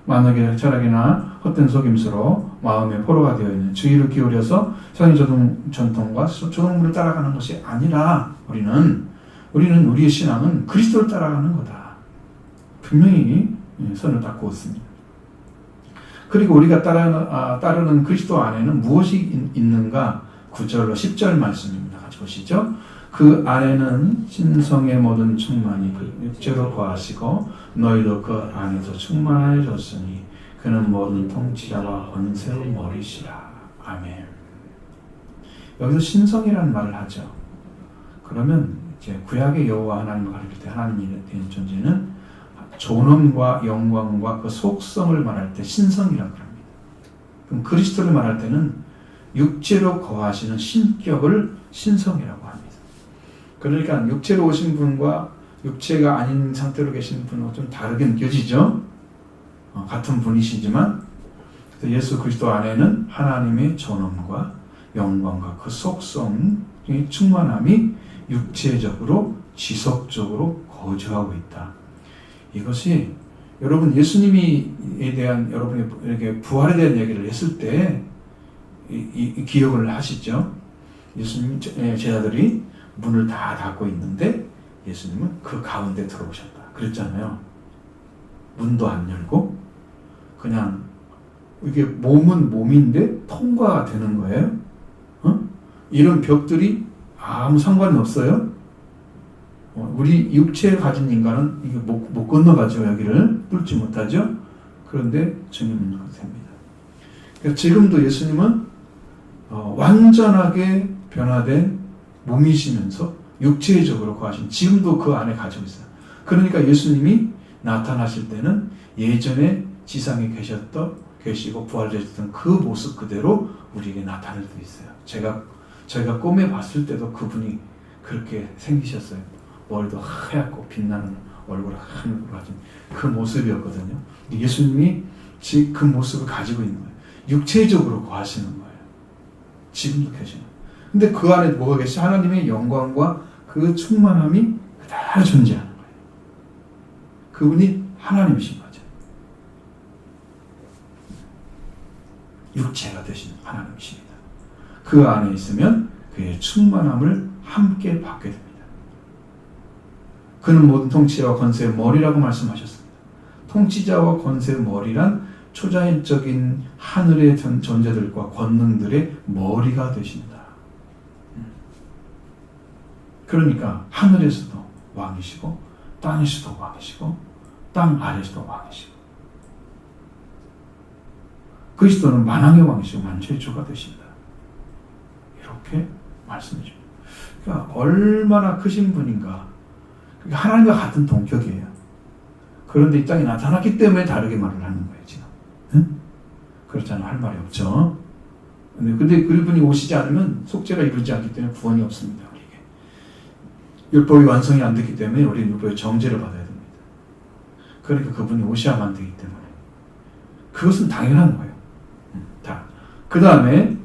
만약에 철학이나 헛된 속임수로 마음의 포로가 되어 있는 주의를 기울여서 세상의 전통과 초등학문을 따라가는 것이 아니라 우리는 우리의 신앙은 그리스도를 따라가는 거다. 분명히 선을 닦고 있습니다. 그리고 우리가 따르는 그리스도 안에는 무엇이 있는가? 9절로 10절 말씀입니다. 같이 보시죠. 그 안에는 신성의 모든 충만이 그 육체로 거하시고 너희도 그 안에서 충만하여졌으니 그는 모든 통치자와 권세의 머리시라. 아멘. 여기서 신성이라는 말을 하죠. 그러면 이제 구약의 여호와 하나님을 가리킬 때 하나님에 대한 존재는 존엄과 영광과 그 속성을 말할 때 신성이라고 합니다. 그럼 그리스도를 말할 때는 육체로 거하시는 신격을 신성이라고 합니다. 그러니까 육체로 오신 분과 육체가 아닌 상태로 계신 분은 좀 다르게 느껴지죠. 같은 분이시지만 예수 그리스도 안에는 하나님의 존엄과 영광과 그 속성의 충만함이 육체적으로 지속적으로 거주하고 있다. 이것이 여러분 예수님에 대한 여러분에게 부활에 대한 얘기를 했을 때 이 기억을 하시죠. 예수님 제자들이 문을 다 닫고 있는데 예수님은 그 가운데 들어오셨다. 그랬잖아요. 문도 안 열고 그냥 이게 몸은 몸인데 통과가 되는 거예요. 이런 벽들이 아무 상관이 없어요. 우리 육체를 가진 인간은 이게 못 건너가죠. 여기를 뚫지 못하죠. 그런데 주님은 그렇게 됩니다. 그러니까 지금도 예수님은 완전하게 변화된 몸이시면서 육체적으로 거하신 지금도 그 안에 가지고 있어요. 그러니까 예수님이 나타나실 때는 예전에 지상에 계시고 부활되셨던 그 모습 그대로 우리에게 나타날 수 있어요. 제가 꿈에 봤을 때도 그분이 그렇게 생기셨어요. 머리도 하얗고 빛나는 얼굴을 하늘로 가진 그 모습이었거든요. 예수님이 지금 그 모습을 가지고 있는 거예요. 육체적으로 거하시는 거예요. 지금도 계시는 거예요. 근데 그 안에 뭐가 계시? 하나님의 영광과 그 충만함이 그대로 존재하는 거예요. 그분이 하나님이신 거죠. 육체가 되신 하나님이십니다. 그 안에 있으면 그의 충만함을 함께 받게 됩니다. 그는 모든 통치자와 권세의 머리라고 말씀하셨습니다. 통치자와 권세의 머리란 초자연적인 하늘의 존재들과 권능들의 머리가 되신다. 그러니까 하늘에서도 왕이시고 땅에서도 왕이시고 땅 아래에서도 왕이시고 그리스도는 만왕의 왕이시고 만주의 주가 되신다. 이렇게 말씀해 줍니다. 그러니까 얼마나 크신 분인가. 하나님과 같은 동격이에요. 그런데 이 땅에 나타났기 때문에 다르게 말을 하는 거예요, 지금. 응? 그렇잖아요. 할 말이 없죠. 근데 그분이 오시지 않으면 속죄가 이루지 않기 때문에 구원이 없습니다, 우리에게. 율법이 완성이 안 됐기 때문에 우리는 율법의 정죄를 받아야 됩니다. 그러니까 그분이 오셔야만 되기 때문에. 그것은 당연한 거예요. 그 다음에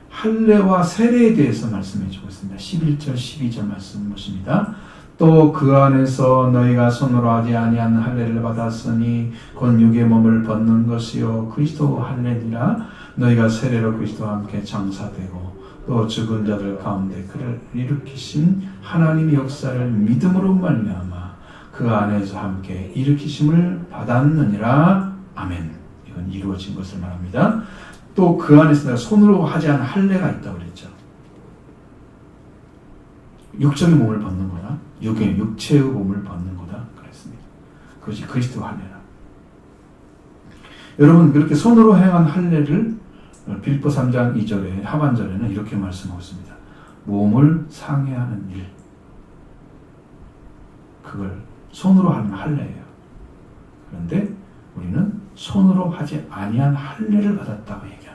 할례와 세례에 대해서 말씀해 주고 있습니다. 11절, 12절 말씀 보십니다. 또 그 안에서 너희가 손으로 하지 아니한 할례를 받았으니 곧 육의 몸을 벗는 것이요 그리스도 할례니라. 너희가 세례로 그리스도와 함께 장사되고 또 죽은 자들 가운데 그를 일으키신 하나님의 역사를 믿음으로 말미암아 그 안에서 함께 일으키심을 받았느니라. 아멘. 이건 이루어진 것을 말합니다. 또 그 안에서 내가 손으로 하지 않은 할례가 있다고 그랬죠. 육적의 몸을 벗는 거다. 육체의 몸을 벗는 거다. 그랬습니다. 그것이 그리스도 할례라. 여러분 그렇게 손으로 행한 할례를 빌립보 3장 2절에 하반절에는 이렇게 말씀하고 있습니다. 몸을 상해하는 일. 그걸 손으로 하는 할례예요. 그런데 우리는 손으로 하지 아니한 할례를 받았다고 얘기합니다.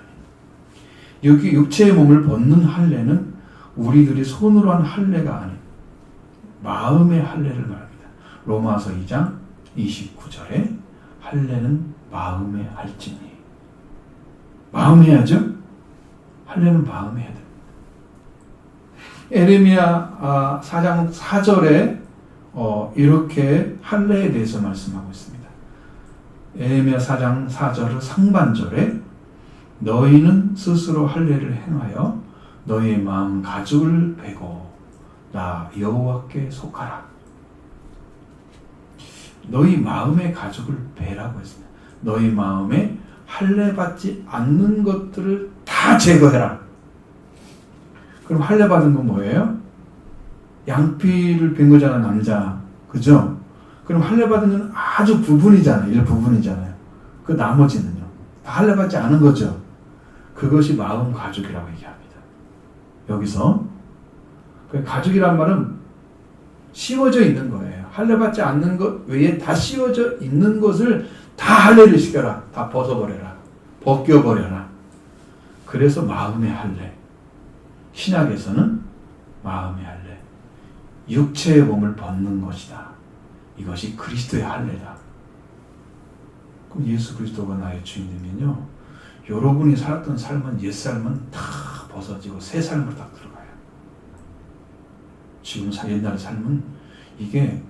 여기 육체의 몸을 벗는 할례는 우리들이 손으로 한 할례가 아닌 마음의 할례를 말합니다. 로마서 2장 29절에 할례는 마음에 할지니. 마음에 해야죠? 할례는 마음에 해야 됩니다. 에레미야 4장 4절에 이렇게 할례에 대해서 말씀하고 있습니다. 에레미야 4장 4절 상반절에 너희는 스스로 할례를 행하여 너희의 마음 가죽을 베고 나 여호와께 속하라. 너희 마음의 가죽을 베라고 했습니다. 너희 마음에 할례 받지 않는 것들을 다 제거해라. 그럼 할례 받은 건 뭐예요? 양피를 벤 거잖아, 남자. 그죠? 그럼 할례 받은 건 아주 부분이잖아요. 일부분이잖아요. 그 나머지는요. 다 할례 받지 않은 거죠. 그것이 마음 가죽이라고 얘기합니다. 여기서 가죽이란 말은 씌워져 있는 거예요. 할례 받지 않는 것 외에 다 씌워져 있는 것을 다 할례를 시켜라. 다 벗어버려라. 벗겨버려라. 그래서 마음의 할례. 신약에서는 마음의 할례. 육체의 몸을 벗는 것이다. 이것이 그리스도의 할례다. 그럼 예수 그리스도가 나의 주인이면요. 여러분이 살았던 삶은 옛삶은 다 벗어지고 새 삶으로 딱 들어가요. 지금 옛날 삶은 이게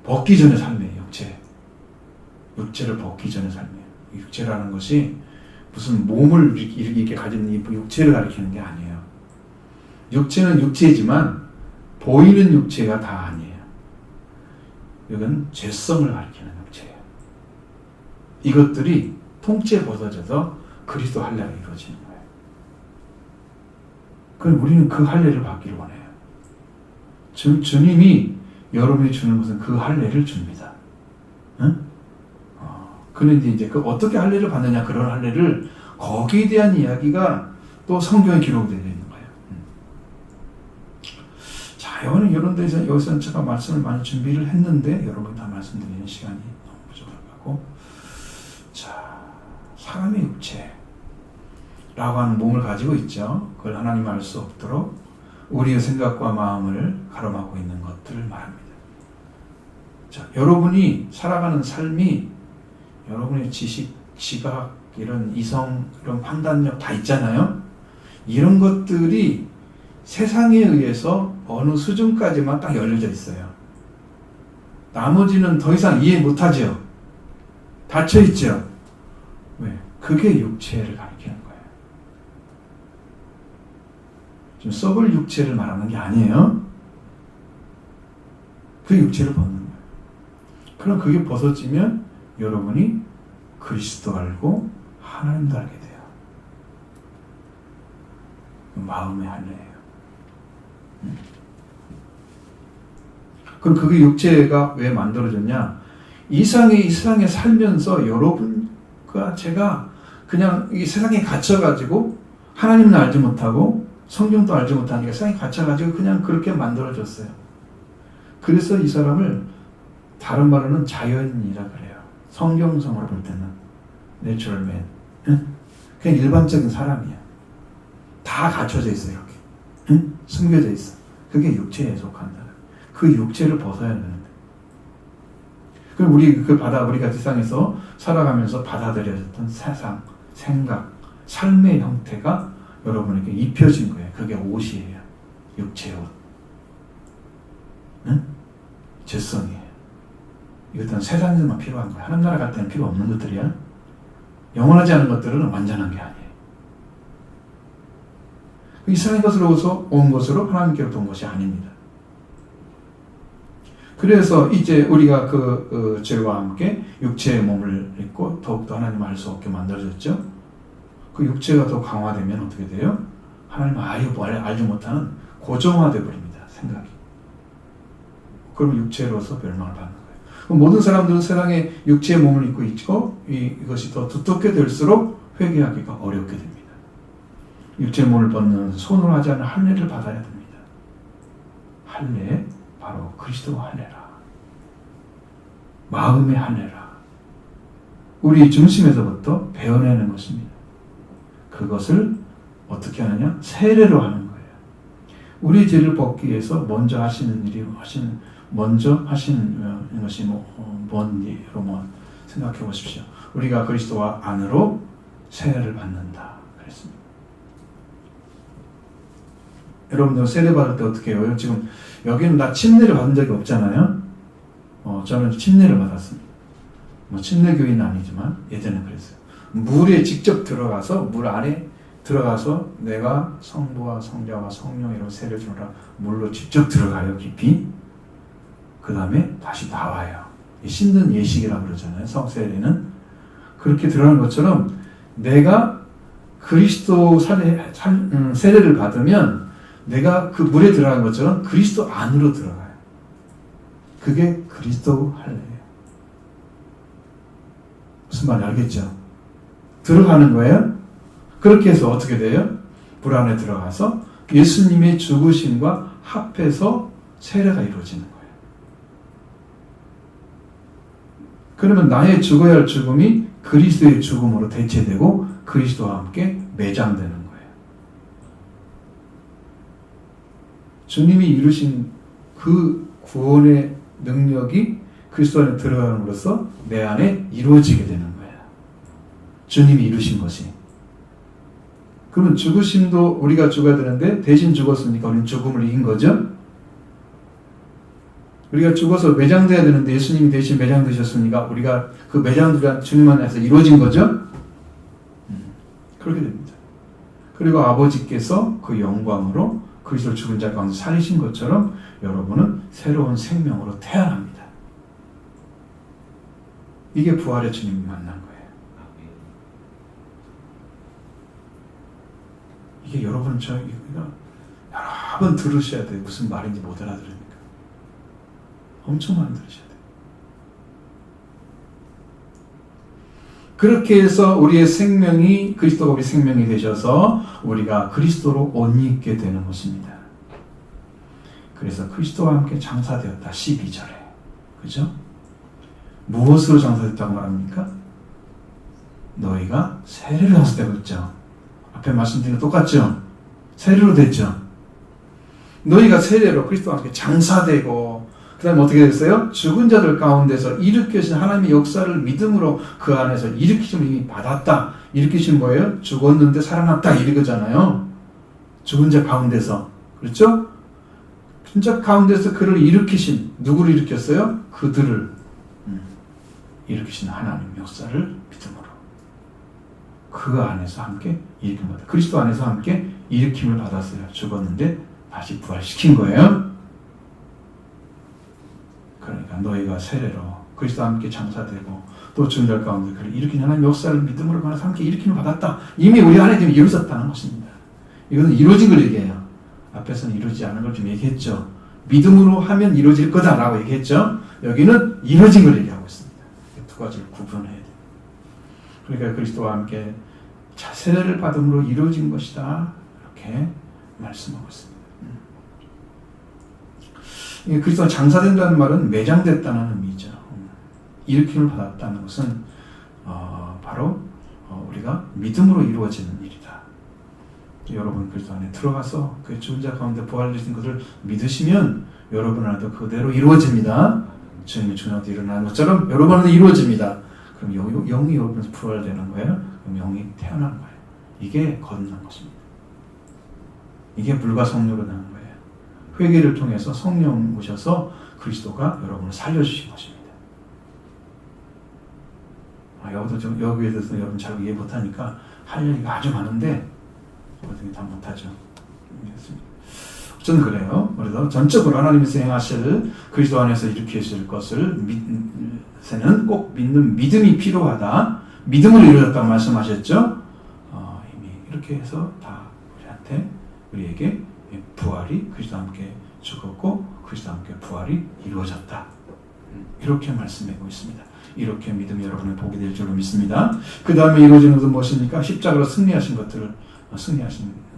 벗기 전의 삶이에요. 육체를 벗기 전의 삶이에요. 육체라는 것이 무슨 몸을 이렇게 가진 이 육체를 가리키는 게 아니에요. 육체는 육체이지만 보이는 육체가 다 아니에요. 이건 죄성을 가리키는 육체예요. 이것들이 통째 벗어져서 그리스도 할례가 이루어지는 거예요. 그럼 우리는 그 할례를 받기를 원해요. 주님이 여러분이 주는 것은 그 할례를 줍니다. 응? 그런데 이제 그 어떻게 할례를 받느냐, 그런 할례를 거기에 대한 이야기가 또 성경에 기록되어 있는 거예요. 자, 이런 데서 여기서 제가 말씀을 많이 준비를 했는데 여러분 다 말씀드리는 시간이 너무 부족하고, 자, 사람의 육체라고 하는 몸을 가지고 있죠. 그걸 하나님 알 수 없도록 우리의 생각과 마음을 가로막고 있는 것들을 말합니다. 자, 여러분이 살아가는 삶이 여러분의 지식, 지각, 이런 이성, 이런 판단력 다 있잖아요. 이런 것들이 세상에 의해서 어느 수준까지만 딱 열려져 있어요. 나머지는 더 이상 이해 못하죠. 닫혀 있죠. 왜? 그게 육체를 가리키는 거예요. 지금 썩을 육체를 말하는 게 아니에요. 그 육체를 벗는 거예요. 그럼 그게 벗어지면 여러분이 그리스도 알고 하나님도 알게 돼요. 마음의 할례예요. 그럼 그게 육체가 왜 만들어졌냐? 이 세상에 살면서 여러분과 제가 그냥 이 세상에 갇혀가지고 하나님은 알지 못하고 성경도 알지 못하니까 세상에 갇혀가지고 그냥 그렇게 만들어졌어요. 그래서 이 사람을 다른 말로는 자연인이라 그래요. 성경성으로 볼 때는 내추럴 맨, 그냥 일반적인 사람이야. 다 갖춰져 있어 이렇게, 숨겨져 있어. 그게 육체에 속한다. 그 육체를 벗어야 되는데. 그럼 우리가 세상에서 살아가면서 받아들여졌던 세상, 생각, 삶의 형태가 여러분에게 입혀진 거예요. 그게 옷이에요. 육체의 옷. 죄성이에요. 이것들은 세상에서만 필요한 거야. 하나님 나라 갈 때는 필요 없는 것들이야. 영원하지 않은 것들은 완전한 게 아니에요. 이상한 것으로서 온 것으로 하나님께로부터 온 것이 아닙니다. 그래서 이제 우리가 그 죄와 함께 육체의 몸을 입고 더욱더 하나님을 알 수 없게 만들어졌죠. 그 육체가 더 강화되면 어떻게 돼요? 하나님을 알지 못하는 고정화되어 버립니다. 생각이. 그러면 육체로서 멸망을 받는 거예요. 그럼 모든 사람들은 세상에 육체의 몸을 입고 있고 이것이 더 두텁게 될수록 회개하기가 어렵게 됩니다. 육체의 몸을 벗는 손으로 하지 않은 할례를 받아야 됩니다. 할례, 바로 그리스도 할례라. 마음의 할례라. 우리 중심에서부터 베어내는 것입니다. 그것을 어떻게 하느냐? 세례로 하는 거예요. 우리 죄를 벗기 위해서 먼저 하시는 것이 뭔 일로 생각해 보십시오. 우리가 그리스도와 안으로 세례를 받는다 그랬습니다. 여러분들 세례 받을 때 어떻게 해요? 지금 여기는 나 침례를 받은 적이 없잖아요. 저는 침례를 받았습니다. 침례 교인은 아니지만 예전에 그랬어요. 물에 직접 들어가서 물 안에 들어가서 내가 성부와 성자와 성령으로 세례를 주노라. 물로 직접 들어가요. 깊이. 그 다음에 다시 나와요. 씻는 예식이라고 그러잖아요. 성세례는. 그렇게 들어가는 것처럼 내가 그리스도 세례를 받으면 내가 그 물에 들어간 것처럼 그리스도 안으로 들어가요. 그게 그리스도 할례예요. 무슨 말인지 알겠죠? 들어가는 거예요. 그렇게 해서 어떻게 돼요? 물 안에 들어가서 예수님의 죽으심과 합해서 세례가 이루어지는 거예요. 그러면 나의 죽어야 할 죽음이 그리스도의 죽음으로 대체되고 그리스도와 함께 매장되는 거예요. 주님이 이루신 그 구원의 능력이 그리스도 안에 들어감으로써 내 안에 이루어지게 되는 거예요. 주님이 이루신 것이. 그러면 죽으심도 우리가 죽어야 되는데 대신 죽었으니까 우리는 죽음을 이긴 거죠. 우리가 죽어서 매장돼야 되는데 예수님이 대신 매장되셨으니까 우리가 그 매장된 주님 안에서 이루어진 거죠. 그렇게 됩니다. 그리고 아버지께서 그 영광으로 그리스도를 죽은 자 가운데 살리신 것처럼 여러분은 새로운 생명으로 태어납니다. 이게 부활의 주님이 만난 거예요. 이게 여러분 여러 번 들으셔야 돼요. 무슨 말인지 못 알아들으니까. 엄청 많이 들으셔야 돼요. 그렇게 해서 우리의 생명이 그리스도가 우리 생명이 되셔서 우리가 그리스도로 옷 입게 되는 것입니다. 그래서 그리스도와 함께 장사되었다. 12절에. 그죠? 무엇으로 장사됐다고 말합니까? 너희가 세례를 했을 때 그랬죠. 앞에 말씀드린 거 똑같죠? 세례로 됐죠? 너희가 세례로 그리스도와 함께 장사되고 그 다음에 어떻게 됐어요? 죽은 자들 가운데서 일으키신 하나님의 역사를 믿음으로 그 안에서 일으키심을 이미 받았다. 일으키신 뭐예요? 죽었는데 살아났다 이거잖아요. 죽은 자 가운데서. 그렇죠? 죽은 자 가운데서 그를 일으키신, 누구를 일으켰어요? 그들을 일으키신 하나님의 역사를 믿음으로 그 안에서 함께 일으킴받아. 그리스도 안에서 함께 일으킴을 받았어요. 죽었는데 다시 부활시킨 거예요. 그러니까 너희가 세례로 그리스도와 함께 장사되고 또 죽은 자 가운데 그를 일으킨 하나님 역사를 믿음으로 가서 함께 일으킴을 받았다. 이미 우리 안에 지금 이루어졌다는 것입니다. 이것은 이루어진 걸 얘기해요. 앞에서는 이루어지지 않은 걸 좀 얘기했죠. 믿음으로 하면 이루어질 거다라고 얘기했죠. 여기는 이루어진 걸 얘기하고 있습니다. 두 가지를 구분해야 돼요. 그러니까 그리스도와 함께 세례를 받음으로 이루어진 것이다. 이렇게 말씀하고 있습니다. 그리스도가 장사된다는 말은 매장됐다는 의미죠. 일으킴을 받았다는 것은 바로 우리가 믿음으로 이루어지는 일이다. 여러분 그리스도 안에 들어가서 그 죽은 자 가운데 부활되신 것을 믿으시면 여러분 안에도 그대로 이루어집니다. 주님이 죽은 자도 일어나는 것처럼 여러분 안에도 이루어집니다. 그럼 영이 여러분에서 부활되는 거예요. 그럼 영이 태어나는 거예요. 이게 거듭난 것입니다. 이게 불과 성령으로 나는 거예요. 회개를 통해서 성령 오셔서 그리스도가 여러분을 살려주신 것입니다. 여기에 대해서 여러분 잘 이해 못하니까 할 얘기가 아주 많은데 어떻게 다 못하죠. 저는 그래요. 그래서 전적으로 하나님께서 행하실 그리스도 안에서 일으키실 것을 는 꼭 믿는 믿음이 필요하다. 믿음으로 이루어졌다고 말씀하셨죠. 이미 이렇게 해서 다 우리에게 부활이 그리스도와 함께 죽었고 그리스도와 함께 부활이 이루어졌다. 이렇게 말씀하고 있습니다. 이렇게 믿음이 여러분의 복이 될 줄로 믿습니다. 그 다음에 이루어지는 것은 무엇입니까? 십자가로 승리하신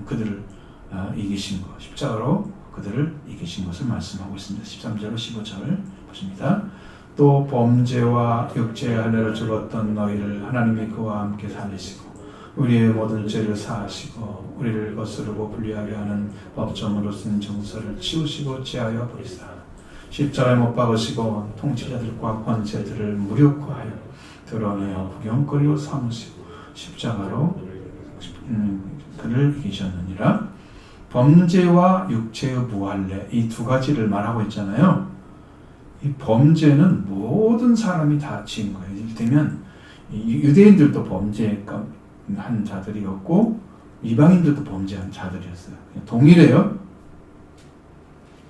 그들을 이기신 것. 십자가로 그들을 이기신 것을 말씀하고 있습니다. 13절 15절 보십니다. 또 범죄와 육체의 할례로 죽었던 너희를 하나님이 그와 함께 살리시고 우리의 모든 죄를 사하시고 우리를 거스르고 불리하게 하는 법정으로 쓴 정서를 치우시고 제하여 버리사 십자가에 못 박으시고 통치자들과 권세들을 무력화하여 드러내어 구경거리로 삼으시고 십자가로 그를 이기셨느니라. 범죄와 육체의 무할례 이 두 가지를 말하고 있잖아요. 이 범죄는 모든 사람이 다 지은 거예요. 이를테면 유대인들도 범죄한 자들이었고 이방인들도 범죄한 자들이었어요. 동일해요.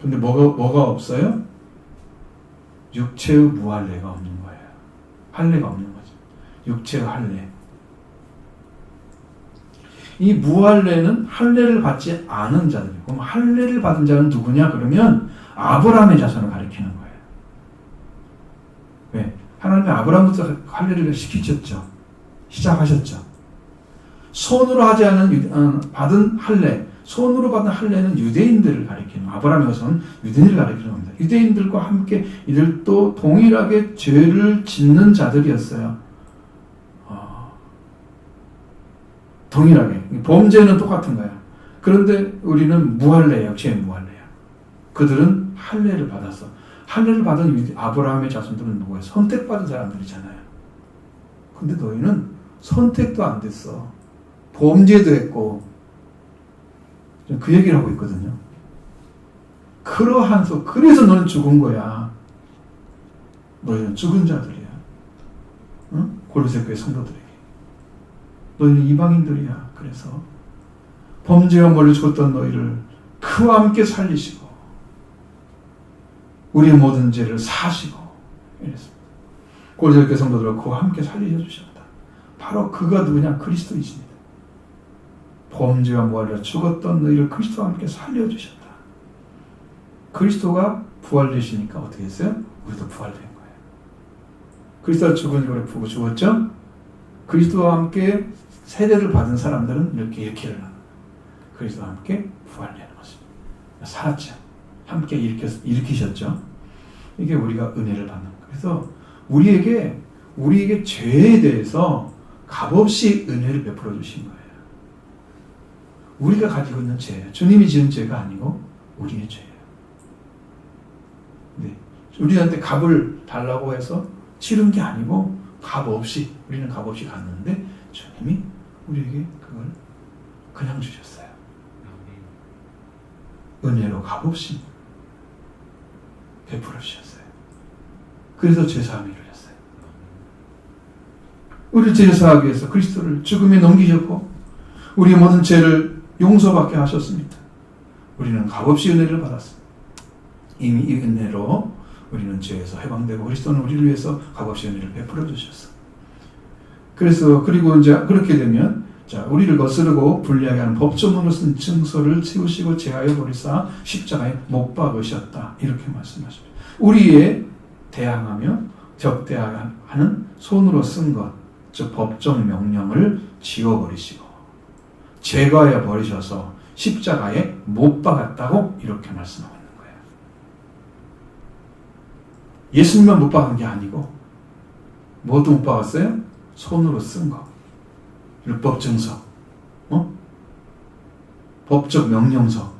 근데 뭐가 없어요? 육체의 무할례가 없는 거예요. 할례가 없는 거죠. 육체의 할례. 이 무할례는 할례를 받지 않은 자들이고, 그럼 할례를 받은 자는 누구냐? 그러면 아브라함의 자손을 가리키는 거예요. 왜? 하나님이 아브라함부터 할례를 시키셨죠. 시작하셨죠. 손으로 하지 않은 받은 할례, 손으로 받은 할례는 유대인들을 가리키는, 아브라함의 자손은 유대인을 가리키는 겁니다. 유대인들과 함께 이들도 동일하게 죄를 짓는 자들이었어요. 동일하게 범죄는 똑같은 거야. 그런데 우리는 무할례예요. 죄 무할례야. 그들은 할례를 받았어. 할례를 받은 아브라함의 자손들은 누구예요? 선택받은 사람들이잖아요. 근데 너희는 선택도 안 됐어. 범죄도 했고 그 얘기를 하고 있거든요. 그래서 너는 죽은 거야. 너희는 죽은 자들이야. 응? 골로새 교회 성도들에게. 너희는 이방인들이야. 그래서 범죄와 멀리 죽었던 너희를 그와 함께 살리시고 우리의 모든 죄를 사시고 이랬습니다. 골로새 교회 성도들을 그와 함께 살리셔 주셨다. 바로 그가 누구냐? 그리스도이십니다. 범죄와 무할례로 죽었던 너희를 그리스도와 함께 살려주셨다. 그리스도가 부활되시니까 어떻게 했어요? 우리도 부활된 거예요. 그리스도가 죽은 이후에 보고 죽었죠? 그리스도와 함께 세례를 받은 사람들은 이렇게 일으키는 거예요. 그리스도와 함께 부활되는 것입니다. 살았죠. 함께 일으키셨죠. 이게 우리가 은혜를 받는 거예요. 그래서 우리에게 죄에 대해서 값없이 은혜를 베풀어 주신 거예요. 우리가 가지고 있는 죄예요. 주님이 지은 죄가 아니고 우리의 죄예요. 네. 우리한테 값을 달라고 해서 치른 게 아니고 우리는 값 없이 갔는데 주님이 우리에게 그걸 그냥 주셨어요. 은혜로 값 없이 베풀어 주셨어요. 그래서 죄사함이 이루어졌어요. 우리 죄사하기 위해서 그리스도를 죽음에 넘기셨고 우리의 모든 죄를 용서받게 하셨습니다. 우리는 값없이 은혜를 받았습니다. 이미 이 은혜로 우리는 죄에서 해방되고 그리스도는 우리를 위해서 값없이 은혜를 베풀어 주셨어. 그래서 그리고 이제 그렇게 되면 자, 우리를 거스르고 불리하게 하는 법조문으로 쓴 증서를 치우시고 제하여 버리사 십자가에 못 박으셨다. 이렇게 말씀하십니다. 우리의 대항하며 적대하는 손으로 쓴 것, 즉 법정 명령을 지워버리시고 제거하여 버리셔서 십자가에 못 박았다고 이렇게 말씀하고 있는 거예요. 예수님만 못 박은 게 아니고 뭐도 못 박았어요? 손으로 쓴 거. 율법 증서, 법적 명령서,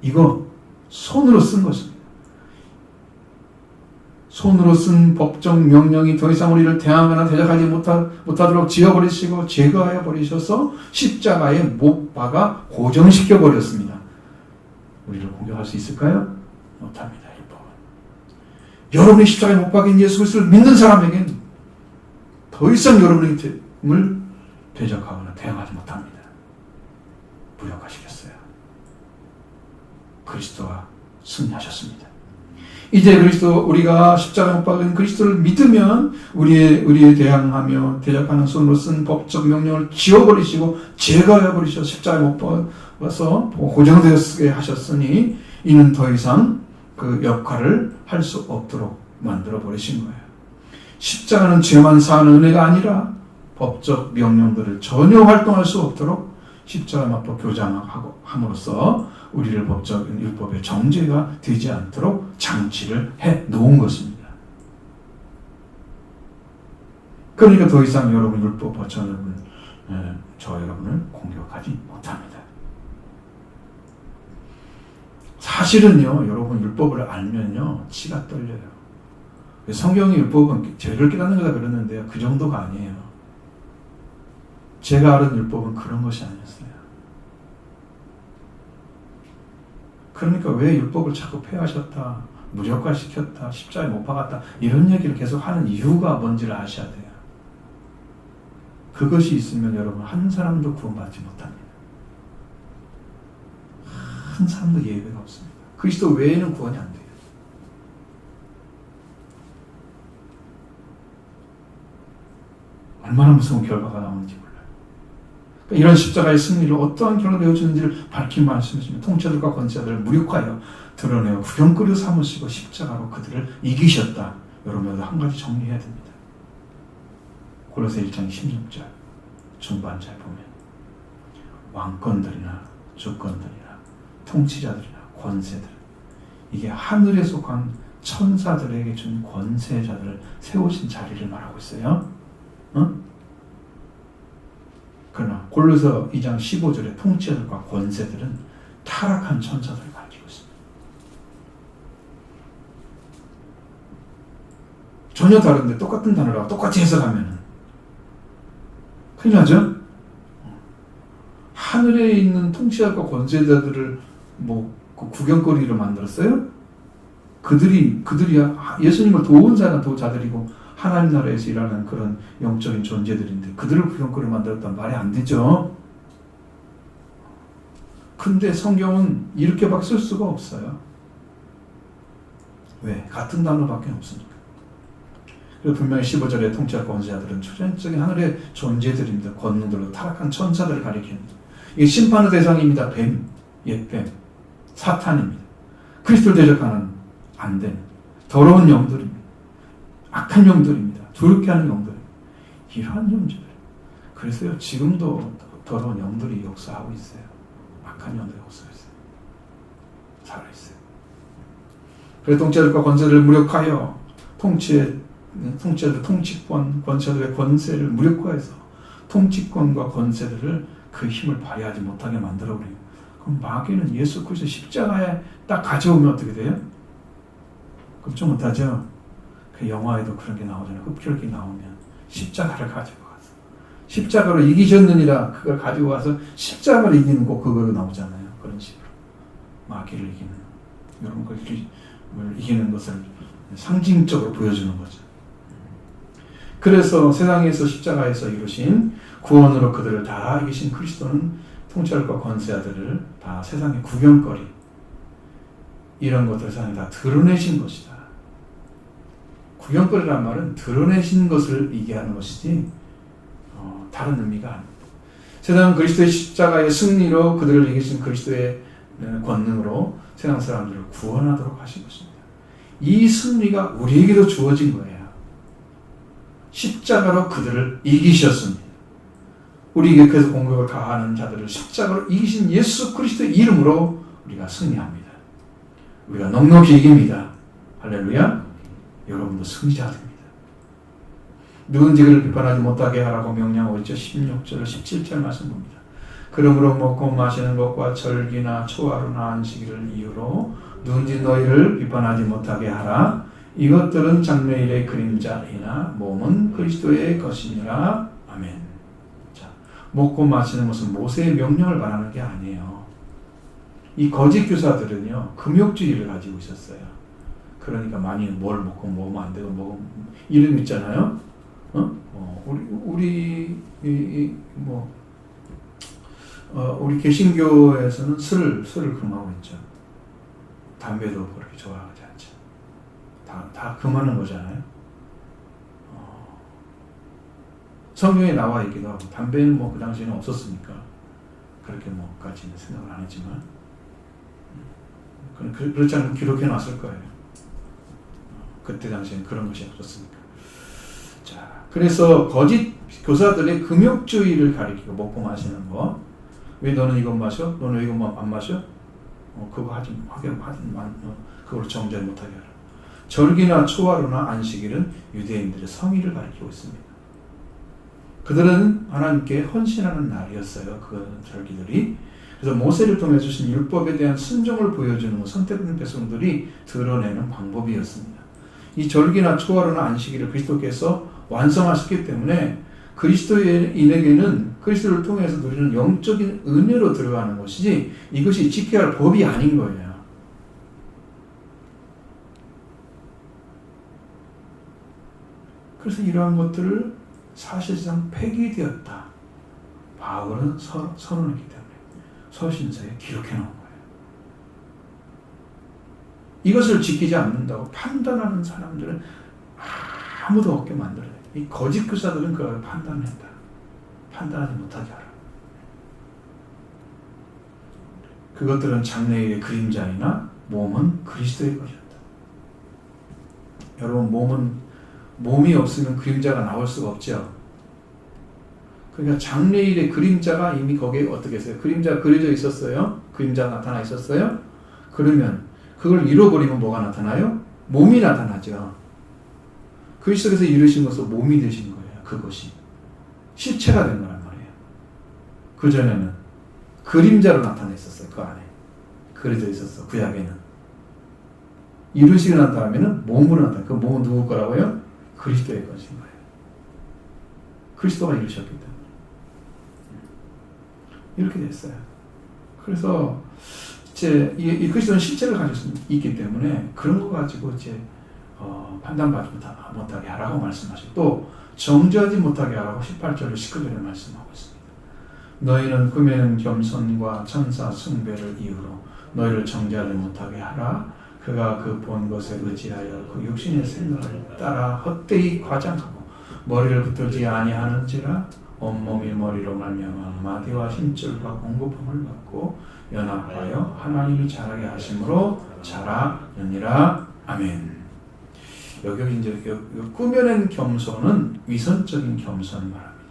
이거 손으로 쓴 것입니다. 손으로 쓴 법적 명령이 더 이상 우리를 대항하거나 대적하지 못하도록 지워버리시고 제거하여 버리셔서 십자가에 못 박아 고정시켜 버렸습니다. 우리를 공격할 수 있을까요? 못합니다. 율법은. 여러분이 십자가에 못 박인 예수 그리스도를 믿는 사람에게는 더 이상 여러분의 힘을 대적하거나 대항하지 못합니다. 무력화시켰어요. 그리스도가 승리하셨습니다. 이제 우리가 십자가에 못 박은 그리스도를 믿으면 우리의 대항하며 대적하는 손으로 쓴 법적 명령을 지워버리시고 제거해 버리셔서 십자가에 못 박아서 고정되게 하셨으니 이는 더 이상 그 역할을 할 수 없도록 만들어 버리신 거예요. 십자가는 죄만 사하는 은혜가 아니라 법적 명령들을 전혀 활동할 수 없도록 십자가 맞고 교장하고 함으로써 우리를 법적 율법의 정죄가 되지 않도록 장치를 해 놓은 것입니다. 그러니까 더 이상 여러분 율법 저 여러분을 공격하지 못합니다. 사실은요, 여러분 율법을 알면요 치가 떨려요. 성경의 율법은 죄를 깨닫는 거다 그러는데요, 그 정도가 아니에요. 제가 아는 율법은 그런 것이 아니었어요. 그러니까 왜 율법을 자꾸 폐하셨다, 무력화시켰다, 십자가에 못 박았다 이런 얘기를 계속 하는 이유가 뭔지를 아셔야 돼요. 그것이 있으면 여러분 한 사람도 구원받지 못합니다. 한 사람도 예외가 없습니다. 그리스도 외에는 구원이 안 돼요. 얼마나 무서운 결과가 나오는지 몰라요. 그러니까 이런 십자가의 승리를 어떠한 결과가 되어주는지를 밝힌 말씀이십니다. 통치자들과 권세자들을 무력하여 드러내어 구경거리로 삼으시고 십자가로 그들을 이기셨다. 여러분 한 가지 정리해야 됩니다. 골로새 1장 16절 중반절 보면 왕권들이나 주권들이나 통치자들이나 권세들, 이게 하늘에 속한 천사들에게 준 권세자들을 세우신 자리를 말하고 있어요. 그러나 골로새 2장 15절에 통치자들과 권세들은 타락한 천사들을 가리키고 있습니다. 전혀 다른데 똑같은 단어라고 똑같이 해석하면 큰일 나죠? 하늘에 있는 통치자들과 권세자들을 그 구경거리로 만들었어요? 그들이 예수님을 도운 자들이고 하나님 나라에서 일하는 그런 영적인 존재들인데 그들을 구경거리로 만들었단 말이 안 되죠. 근데 성경은 이렇게밖에 쓸 수가 없어요. 왜? 같은 단어밖에 없으니까. 그리고 분명히 15절에 통치자 권세자들은 초전적인 하늘의 존재들입니다. 권능들로 타락한 천사들을 가리킵니다. 이게 심판의 대상입니다. 뱀, 옛뱀, 사탄입니다. 그리스도를 대적하는 안 되는 더러운 영들입니다. 악한 영들입니다. 두렵게 하는 영들입니다. 이러한 존재들. 그래서요, 지금도 더러운 영들이 역사하고 있어요. 악한 영들이 역사하고 있어요. 살아있어요. 그래서 통치자들과 권세들을 무력하여 통치자들, 통치권, 권세들의 권세를 무력화해서 통치권과 권세들을 그 힘을 발휘하지 못하게 만들어버려요. 그럼 마귀는 예수 그리스도 십자가에 딱 가져오면 어떻게 돼요? 걱정 못하죠? 그 영화에도 그런 게 나오잖아요. 흡혈귀 나오면 십자가를 가지고 가서 십자가로 이기셨느니라 그걸 가지고 와서 십자가를 이기는 거 그거 나오잖아요. 그런 식으로 마귀를 이기는 이런 걸 이기는 것을 상징적으로 보여주는 거죠. 그래서 세상에서 십자가에서 이루신 구원으로 그들을 다 이기신 그리스도는 통찰과 권세자들을 다 세상의 구경거리 이런 것들을 세상에 다 드러내신 것이다. 구경거리란 말은 드러내신 것을 얘기하는 것이지 다른 의미가 아닙니다. 세상은 그리스도의 십자가의 승리로 그들을 이기신 그리스도의 권능으로 세상 사람들을 구원하도록 하신 것입니다. 이 승리가 우리에게도 주어진 거예요. 십자가로 그들을 이기셨습니다. 우리에게 그래서 공격을 가하는 자들을 십자가로 이기신 예수 그리스도의 이름으로 우리가 승리합니다. 우리가 넉넉히 이깁니다. 할렐루야. 여러분도 승리자들입니다. 누군지 그를 비판하지 못하게 하라고 명령하고 있죠. 16절 17절 말씀 봅니다. 그러므로 먹고 마시는 것과 절기나 초하루나 안식일을 이유로 누군지 너희를 비판하지 못하게 하라. 이것들은 장래일의 그림자이나 몸은 그리스도의 것이니라. 아멘. 자, 먹고 마시는 것은 모세의 명령을 말하는 게 아니에요. 이 거짓 교사들은요, 금욕주의를 가지고 있었어요. 그러니까 많이 뭘 먹고 먹으면 안 되고 이름 있잖아요. 우리 개신교에서는 술을 금하고 있죠. 담배도 그렇게 좋아하지 않죠. 다 금하는 거잖아요. 성경에 나와 있기도 하고, 담배는 그 당시에는 없었으니까 그렇게 까지는 생각을 안 했지만, 그렇지 않으면 기록해 놨을 거예요. 그때 당시에는 그런 것이 없었으니까. 자, 그래서 거짓 교사들의 금욕주의를 가리키고 먹고 마시는 거. 왜 너는 이것 마셔? 너는 왜 이것 안 마셔? 그거 그걸 정죄 못하게 하라. 절기나 초하루나 안식일은 유대인들의 성의를 가리키고 있습니다. 그들은 하나님께 헌신하는 날이었어요. 그 절기들이. 그래서 모세를 통해 주신 율법에 대한 순종을 보여주는 선택된 백성들이 드러내는 방법이었습니다. 이 절기나 초하루나 안식일을 그리스도께서 완성하셨기 때문에 그리스도인에게는 그리스도를 통해서 누리는 영적인 은혜로 들어가는 것이지 이것이 지켜야 할 법이 아닌 거예요. 그래서 이러한 것들을 사실상 폐기되었다. 바울은 선언했기 때문에 서신서에 기록해 놓은 거예요. 이것을 지키지 않는다고 판단하는 사람들은 아무도 없게 만들어요. 이 거짓 교사들은 그걸 판단한다. 판단하지 못하게 하라. 그것들은 장래의 그림자이나 몸은 그리스도의 것이었다. 여러분, 몸이 없으면 그림자가 나올 수가 없죠. 그러니까 장래일의 그림자가 이미 거기에 어떻게 했어요? 그림자가 그려져 있었어요? 그림자가 나타나 있었어요? 그러면 그걸 잃어버리면 뭐가 나타나요? 몸이 나타나죠. 그리스도께서 이루신 것은 몸이 되신 거예요. 그것이 실체가 된 거란 말이에요. 그전에는 그림자로 나타냈었어요. 그 안에 그려져 있었어. 구약에는 이루시고 난 다음에는 몸으로 나타나. 그 몸은 누구 거라고요? 그리스도의 것인 거예요. 그리스도가 이루셨기 때문에 이렇게 됐어요. 그래서 이제 이 그리스도는 실체를 가지고 있기 때문에 그런 거 가지고 이제 판단받지 못하게 하라고 말씀하시고 또 정죄하지 못하게 하라고 18절 19절에 말씀하고 있습니다. 너희는 꿈에는 겸손과 천사 숭배를 이유로 너희를 정죄하지 못하게 하라. 그가 그 본 것에 의지하여 그 육신의 생각을 따라 헛되이 과장하고 머리를 붙들지 아니하는지라. 온몸이 머리로 말미암아 마디와 힘줄과 공급함을 받고 연합하여 하나님이 자라게 하심으로 자라느니라. 아멘. 여기 이제 꾸며낸 겸손은 위선적인 겸손을 말합니다.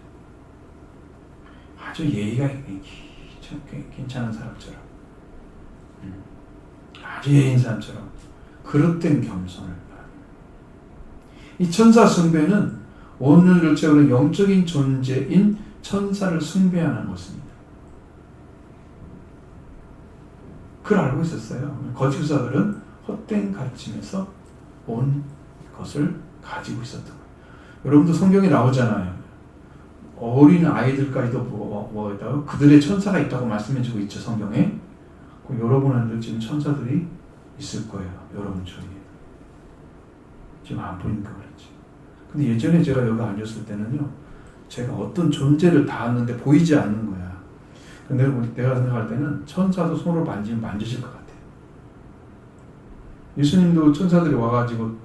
아주 예의가 괜찮은 사람처럼, 아주 예인 사람처럼 그릇된 겸손을 말합니다. 이 천사 숭배는 오늘을 채우는 영적인 존재인 천사를 숭배하는 것입니다. 그걸 알고 있었어요. 거짓 교사들은 헛된 가르침에서 온 것을 가지고 있었던 거예요. 여러분도 성경에 나오잖아요. 어린 아이들까지도 그들의 천사가 있다고 말씀해주고 있죠. 성경에. 여러분한테 지금 천사들이 있을 거예요. 여러분 주위에. 지금 안 보이니까 그렇지. 근데 예전에 제가 여기 앉았을 때는요, 제가 어떤 존재를 닿았는데 보이지 않는 거야. 근데 내가 생각할 때는 천사도 손으로 만지면 만지실 것 같아요. 예수님도 천사들이 와가지고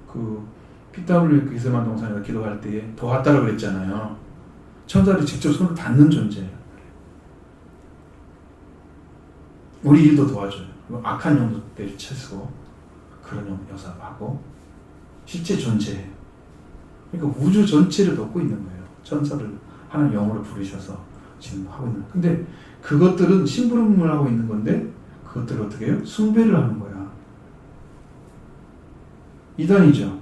그 PW 기세만 동산에서 기도할 때에 도왔다고 그랬잖아요. 천사들이 직접 손을 닿는 존재예요. 우리 일도 도와줘요. 악한 영도 때려치고 그런 역사도 하고 실제 존재예요. 그러니까 우주 전체를 돕고 있는 거예요. 천사를 하나님 영으로 부르셔서 지금 하고 있는. 근데 그것들은 심부름을 하고 있는 건데 그것들을 어떻게 해요? 숭배를 하는 거야. 이단이죠.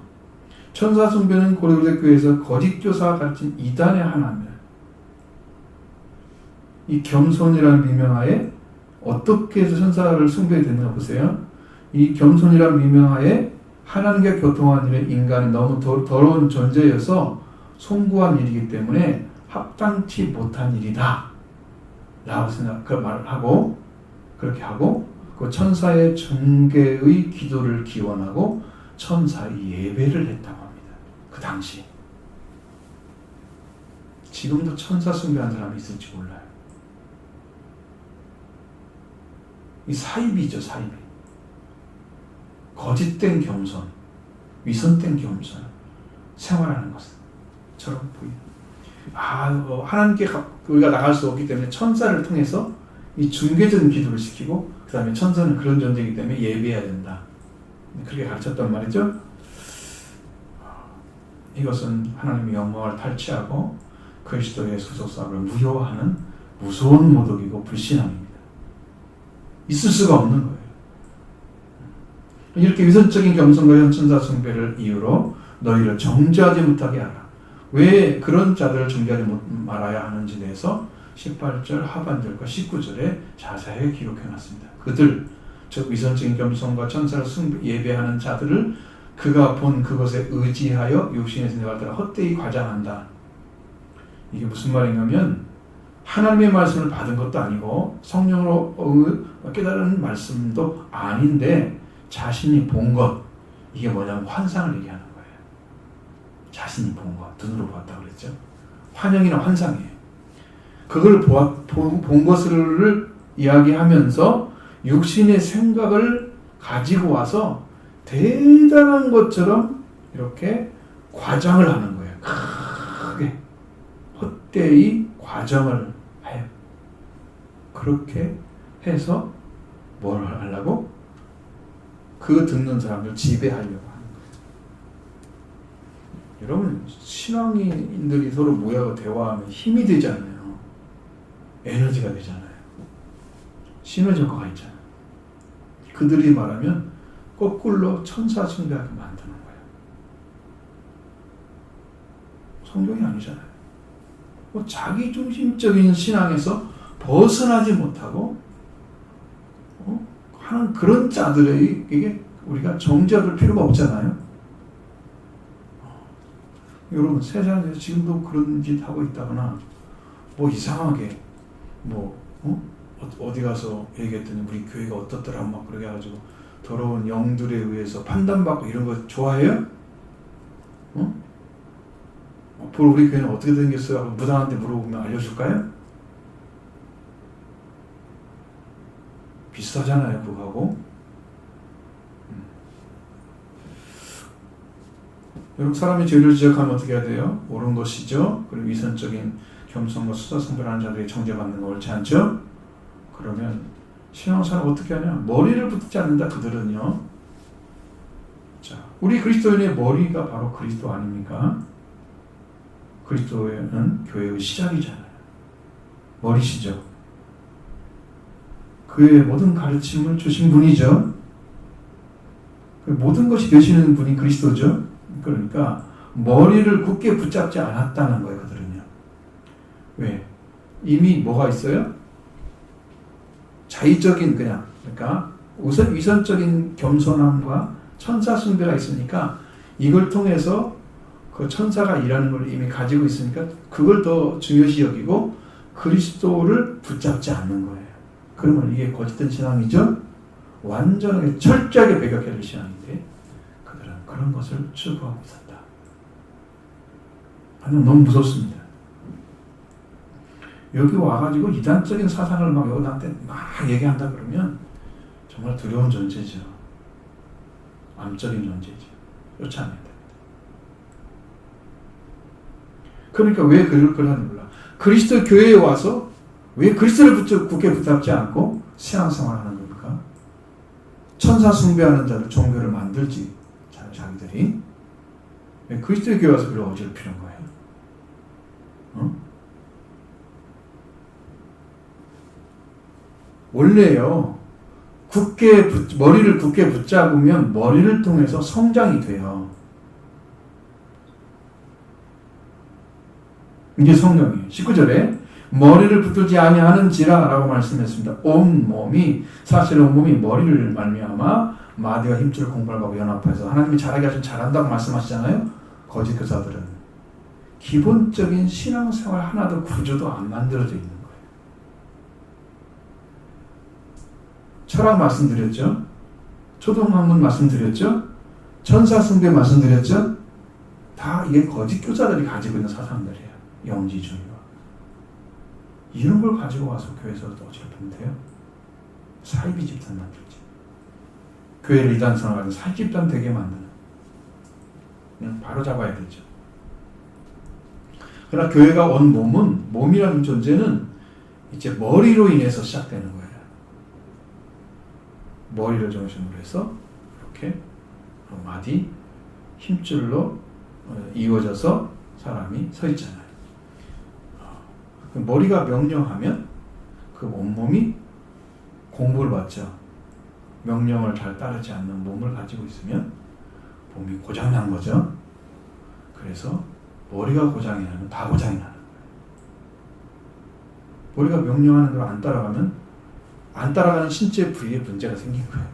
천사 숭배는 고려대교회에서 거짓 교사가 가르친 이단의 하나입니다. 이 겸손이라는 미명하에 어떻게 해서 천사를 숭배했는가 보세요. 이 겸손이라는 미명하에 하나님과 교통한 일에 인간이 너무 더러운 존재여서 송구한 일이기 때문에 합당치 못한 일이다 라고 그 말을 하고 그렇게 하고 그 천사의 정계의 기도를 기원하고 천사의 예배를 했다고 합니다. 그 당시. 지금도 천사 숭배하는 사람이 있을지 몰라요. 이 사입이죠, 사입. 거짓된 겸손, 위선된 겸손, 생활하는 것처럼 보이는. 하나님께 우리가 나갈 수 없기 때문에 천사를 통해서 이 중개적인 기도를 시키고, 그 다음에 천사는 그런 존재이기 때문에 예배해야 된다. 그렇게 가르쳤단 말이죠. 이것은 하나님의 영광을 탈취하고 그리스도의 소속사를 무효화하는 무서운 모독이고 불신앙입니다. 있을 수가 없는 거예요. 이렇게 위선적인 겸손과 현천사 숭배를 이유로 너희를 정죄하지 못하게 하라. 왜 그런 자들을 정죄하지 말아야 하는지 대해서 18절 하반절과 19절에 자세하게 기록해놨습니다. 그들, 즉 위선적인 겸손과 천사를 예배하는 자들을 그가 본 그것에 의지하여 육신의 생각을 따라 헛되이 과장한다. 이게 무슨 말이냐면 하나님의 말씀을 받은 것도 아니고 성령으로 깨달은 말씀도 아닌데 자신이 본 것, 이게 뭐냐면 환상을 얘기하는 거예요. 자신이 본 것, 눈으로 보았다고 그랬죠. 환영이나 환상이에요. 그걸 본 것을 이야기하면서 육신의 생각을 가지고 와서 대단한 것처럼 이렇게 과장을 하는 거예요. 크게 헛되이 과정을 해요. 그렇게 해서 뭘 하려고? 그 듣는 사람들 지배하려고 하는 거예요. 여러분, 신앙인들이 서로 모여서 대화하면 힘이 되잖아요. 에너지가 되잖아요. 시너지 효과가 있잖아요. 그들이 말하면 거꾸로 천사 숭배하게 만드는 거예요. 성경이 아니잖아요. 자기 중심적인 신앙에서 벗어나지 못하고 하는 그런 자들에게 우리가 정죄할 필요가 없잖아요. 여러분, 세상에서 지금도 그런 짓 하고 있다거나 이상하게 어디 가서 얘기했더니 우리 교회가 어떻더라 막 그러게 해가지고 더러운 영들에 의해서 판단받고 이런 거 좋아해요? 앞으로 우리 교회는 어떻게 생겼어요? 무당한테 물어보면 알려줄까요? 비슷하잖아요, 그거하고. 여러분, 사람이 죄를 지적하면 어떻게 해야 돼요? 옳은 것이죠. 그리고 위선적인 겸손과 수사승별하는 자들이 정죄받는 거 옳지 않죠? 그러면 신앙생활 어떻게 하냐? 머리를 붙지 않는다, 그들은요. 자, 우리 그리스도인의 머리가 바로 그리스도 아닙니까? 그리스도는 교회의 시작이잖아요. 머리시죠. 그의 모든 가르침을 주신 분이죠. 모든 것이 되시는 분이 그리스도죠. 그러니까 머리를 굳게 붙잡지 않았다는 거예요, 그들은요. 왜? 이미 뭐가 있어요? 자의적인 그러니까 위선적인 겸손함과 천사 숭배가 있으니까 이걸 통해서 그 천사가 일하는 걸 이미 가지고 있으니까 그걸 더 중요시 여기고 그리스도를 붙잡지 않는 거예요. 그러면 이게 거짓된 신앙이죠? 완전하게 철저하게 배격해야 될 신앙인데 그들은 그런 것을 추구하고 있었다. 너무 무섭습니다. 여기 와가지고 이단적인 사상을 막 여기 나한테 막 얘기한다 그러면 정말 두려운 존재죠. 암적인 존재죠. 쫓아내야 됩니다. 그러니까 왜 그러는지 몰라. 그리스도 교회에 와서 왜 그리스도를 굳게 붙잡지 않고 신앙생활 하는 겁니까? 천사 숭배하는 자를 종교를 만들지 자기들이. 왜 그리스도의 교회 와서 그걸 어지럽히는 거예요? 원래요, 머리를 굳게 붙잡으면 머리를 통해서 성장이 돼요. 이게 성령이에요. 19절에 머리를 붙들지 아니하는지라 라고 말씀했습니다. 온몸이, 사실은 온몸이 머리를 말미암아 마디와 힘줄을 공부하고 연합해서 하나님이 잘하게 하시면 잘한다고 말씀하시잖아요. 거짓 교사들은 기본적인 신앙생활 하나도 구조도 안 만들어져 있는 거예요. 철학 말씀드렸죠. 초등학문 말씀드렸죠. 천사숭배 말씀드렸죠. 다 이게 거짓 교사들이 가지고 있는 사상들이에요. 영지주의와 이런 걸 가지고 와서 교회에서 어지럽히면 돼요. 사이비 집단 만들지. 교회를 이단성하는 사이비 집단 되게 만드는. 그냥 바로 잡아야 되죠. 그러나 교회가 온 몸이라는 존재는 이제 머리로 인해서 시작되는 거예요. 머리를 중심으로 해서 이렇게 마디, 힘줄로 이어져서 사람이 서 있잖아요. 머리가 명령하면 그 온몸이 공부를 받죠. 명령을 잘 따르지 않는 몸을 가지고 있으면 몸이 고장난 거죠. 그래서 머리가 고장이 나면 다 고장이 나는 거예요. 머리가 명령하는 대로 안 따라가면 안 따라가는 신체 부위에 문제가 생긴 거예요.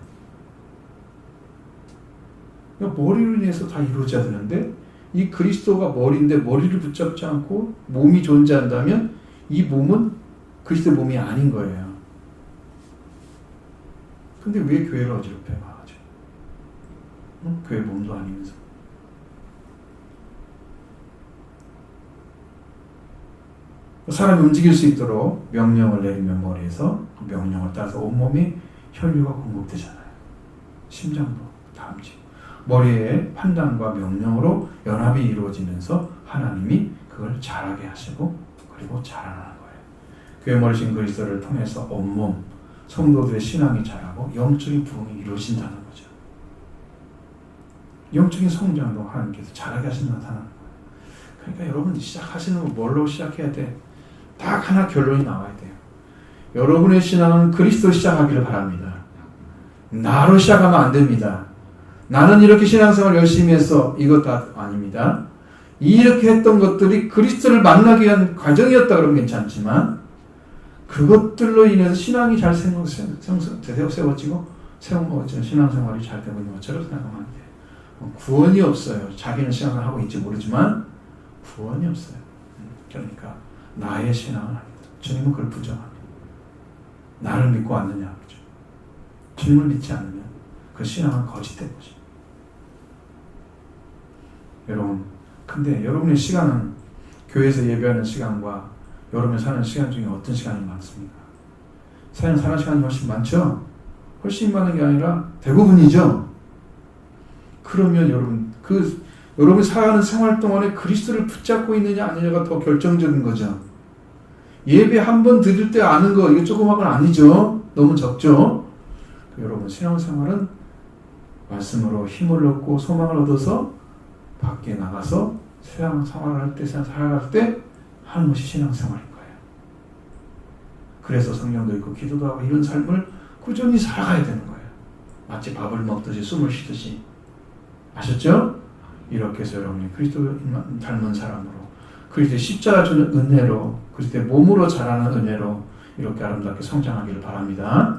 그러니까 머리로 인해서 다 이루어져야 되는데 이 그리스도가 머리인데 머리를 붙잡지 않고 몸이 존재한다면 이 몸은 그리스도의 몸이 아닌 거예요. 근데 왜 교회를 어지럽혀 가죠? 교회 몸도 아니면서. 사람이 움직일 수 있도록 명령을 내리면 머리에서 그 명령을 따라서 온몸이 혈류가 공급되잖아요. 심장도 다음지. 머리의 판단과 명령으로 연합이 이루어지면서 하나님이 그걸 잘하게 하시고 그리고 자라나는 거예요. 교회 머리신 그리스도를 통해서 온몸 성도들의 신앙이 자라고 영적인 부흥이 이루어진다는 거죠. 영적인 성장도 하나님께서 잘하게 하신다는 거예요. 그러니까 여러분 시작하시는 거 뭘로 시작해야 돼? 딱 하나 결론이 나와야 돼요. 여러분의 신앙은 그리스도 시작하기를 바랍니다. 나로 시작하면 안 됩니다. 나는 이렇게 신앙생활 열심히 해서 이것 다 아닙니다. 이렇게 했던 것들이 그리스도를 만나기 위한 과정이었다 그러면 괜찮지만 그것들로 인해서 신앙이 잘 세워지고 세워지는 신앙생활이 잘 되고 있는 것처럼 생각하면 안 돼요. 구원이 없어요. 자기는 신앙을 하고 있지 모르지만 구원이 없어요. 그러니까 나의 신앙은 아니다. 주님은 그걸 부정합니다. 나를 믿고 왔느냐 그죠? 주님을 믿지 않으면 그 신앙은 거짓된 거죠. 여러분, 근데 여러분의 시간은 교회에서 예배하는 시간과 여러분이 사는 시간 중에 어떤 시간이 많습니까? 사는 시간이 훨씬 많죠? 훨씬 많은 게 아니라 대부분이죠? 그러면 여러분이 살아가는 생활 동안에 그리스도를 붙잡고 있느냐 아니냐가 더 결정적인 거죠. 예배 한 번 드릴 때 아는 거 이게 조그만 건 아니죠? 너무 적죠? 여러분 신앙생활은 말씀으로 힘을 얻고 소망을 얻어서 밖에 나가서 신앙생활을 할 때, 살아갈 때 하는 것이 신앙생활인 거예요. 그래서 성경도 있고 기도도 하고 이런 삶을 꾸준히 살아가야 되는 거예요. 마치 밥을 먹듯이 숨을 쉬듯이. 아셨죠? 이렇게 해서 여러분이 그리스도를 닮은 사람으로 그리스도의 십자가 주는 은혜로 그리스도의 몸으로 자라는 은혜로 이렇게 아름답게 성장하기를 바랍니다.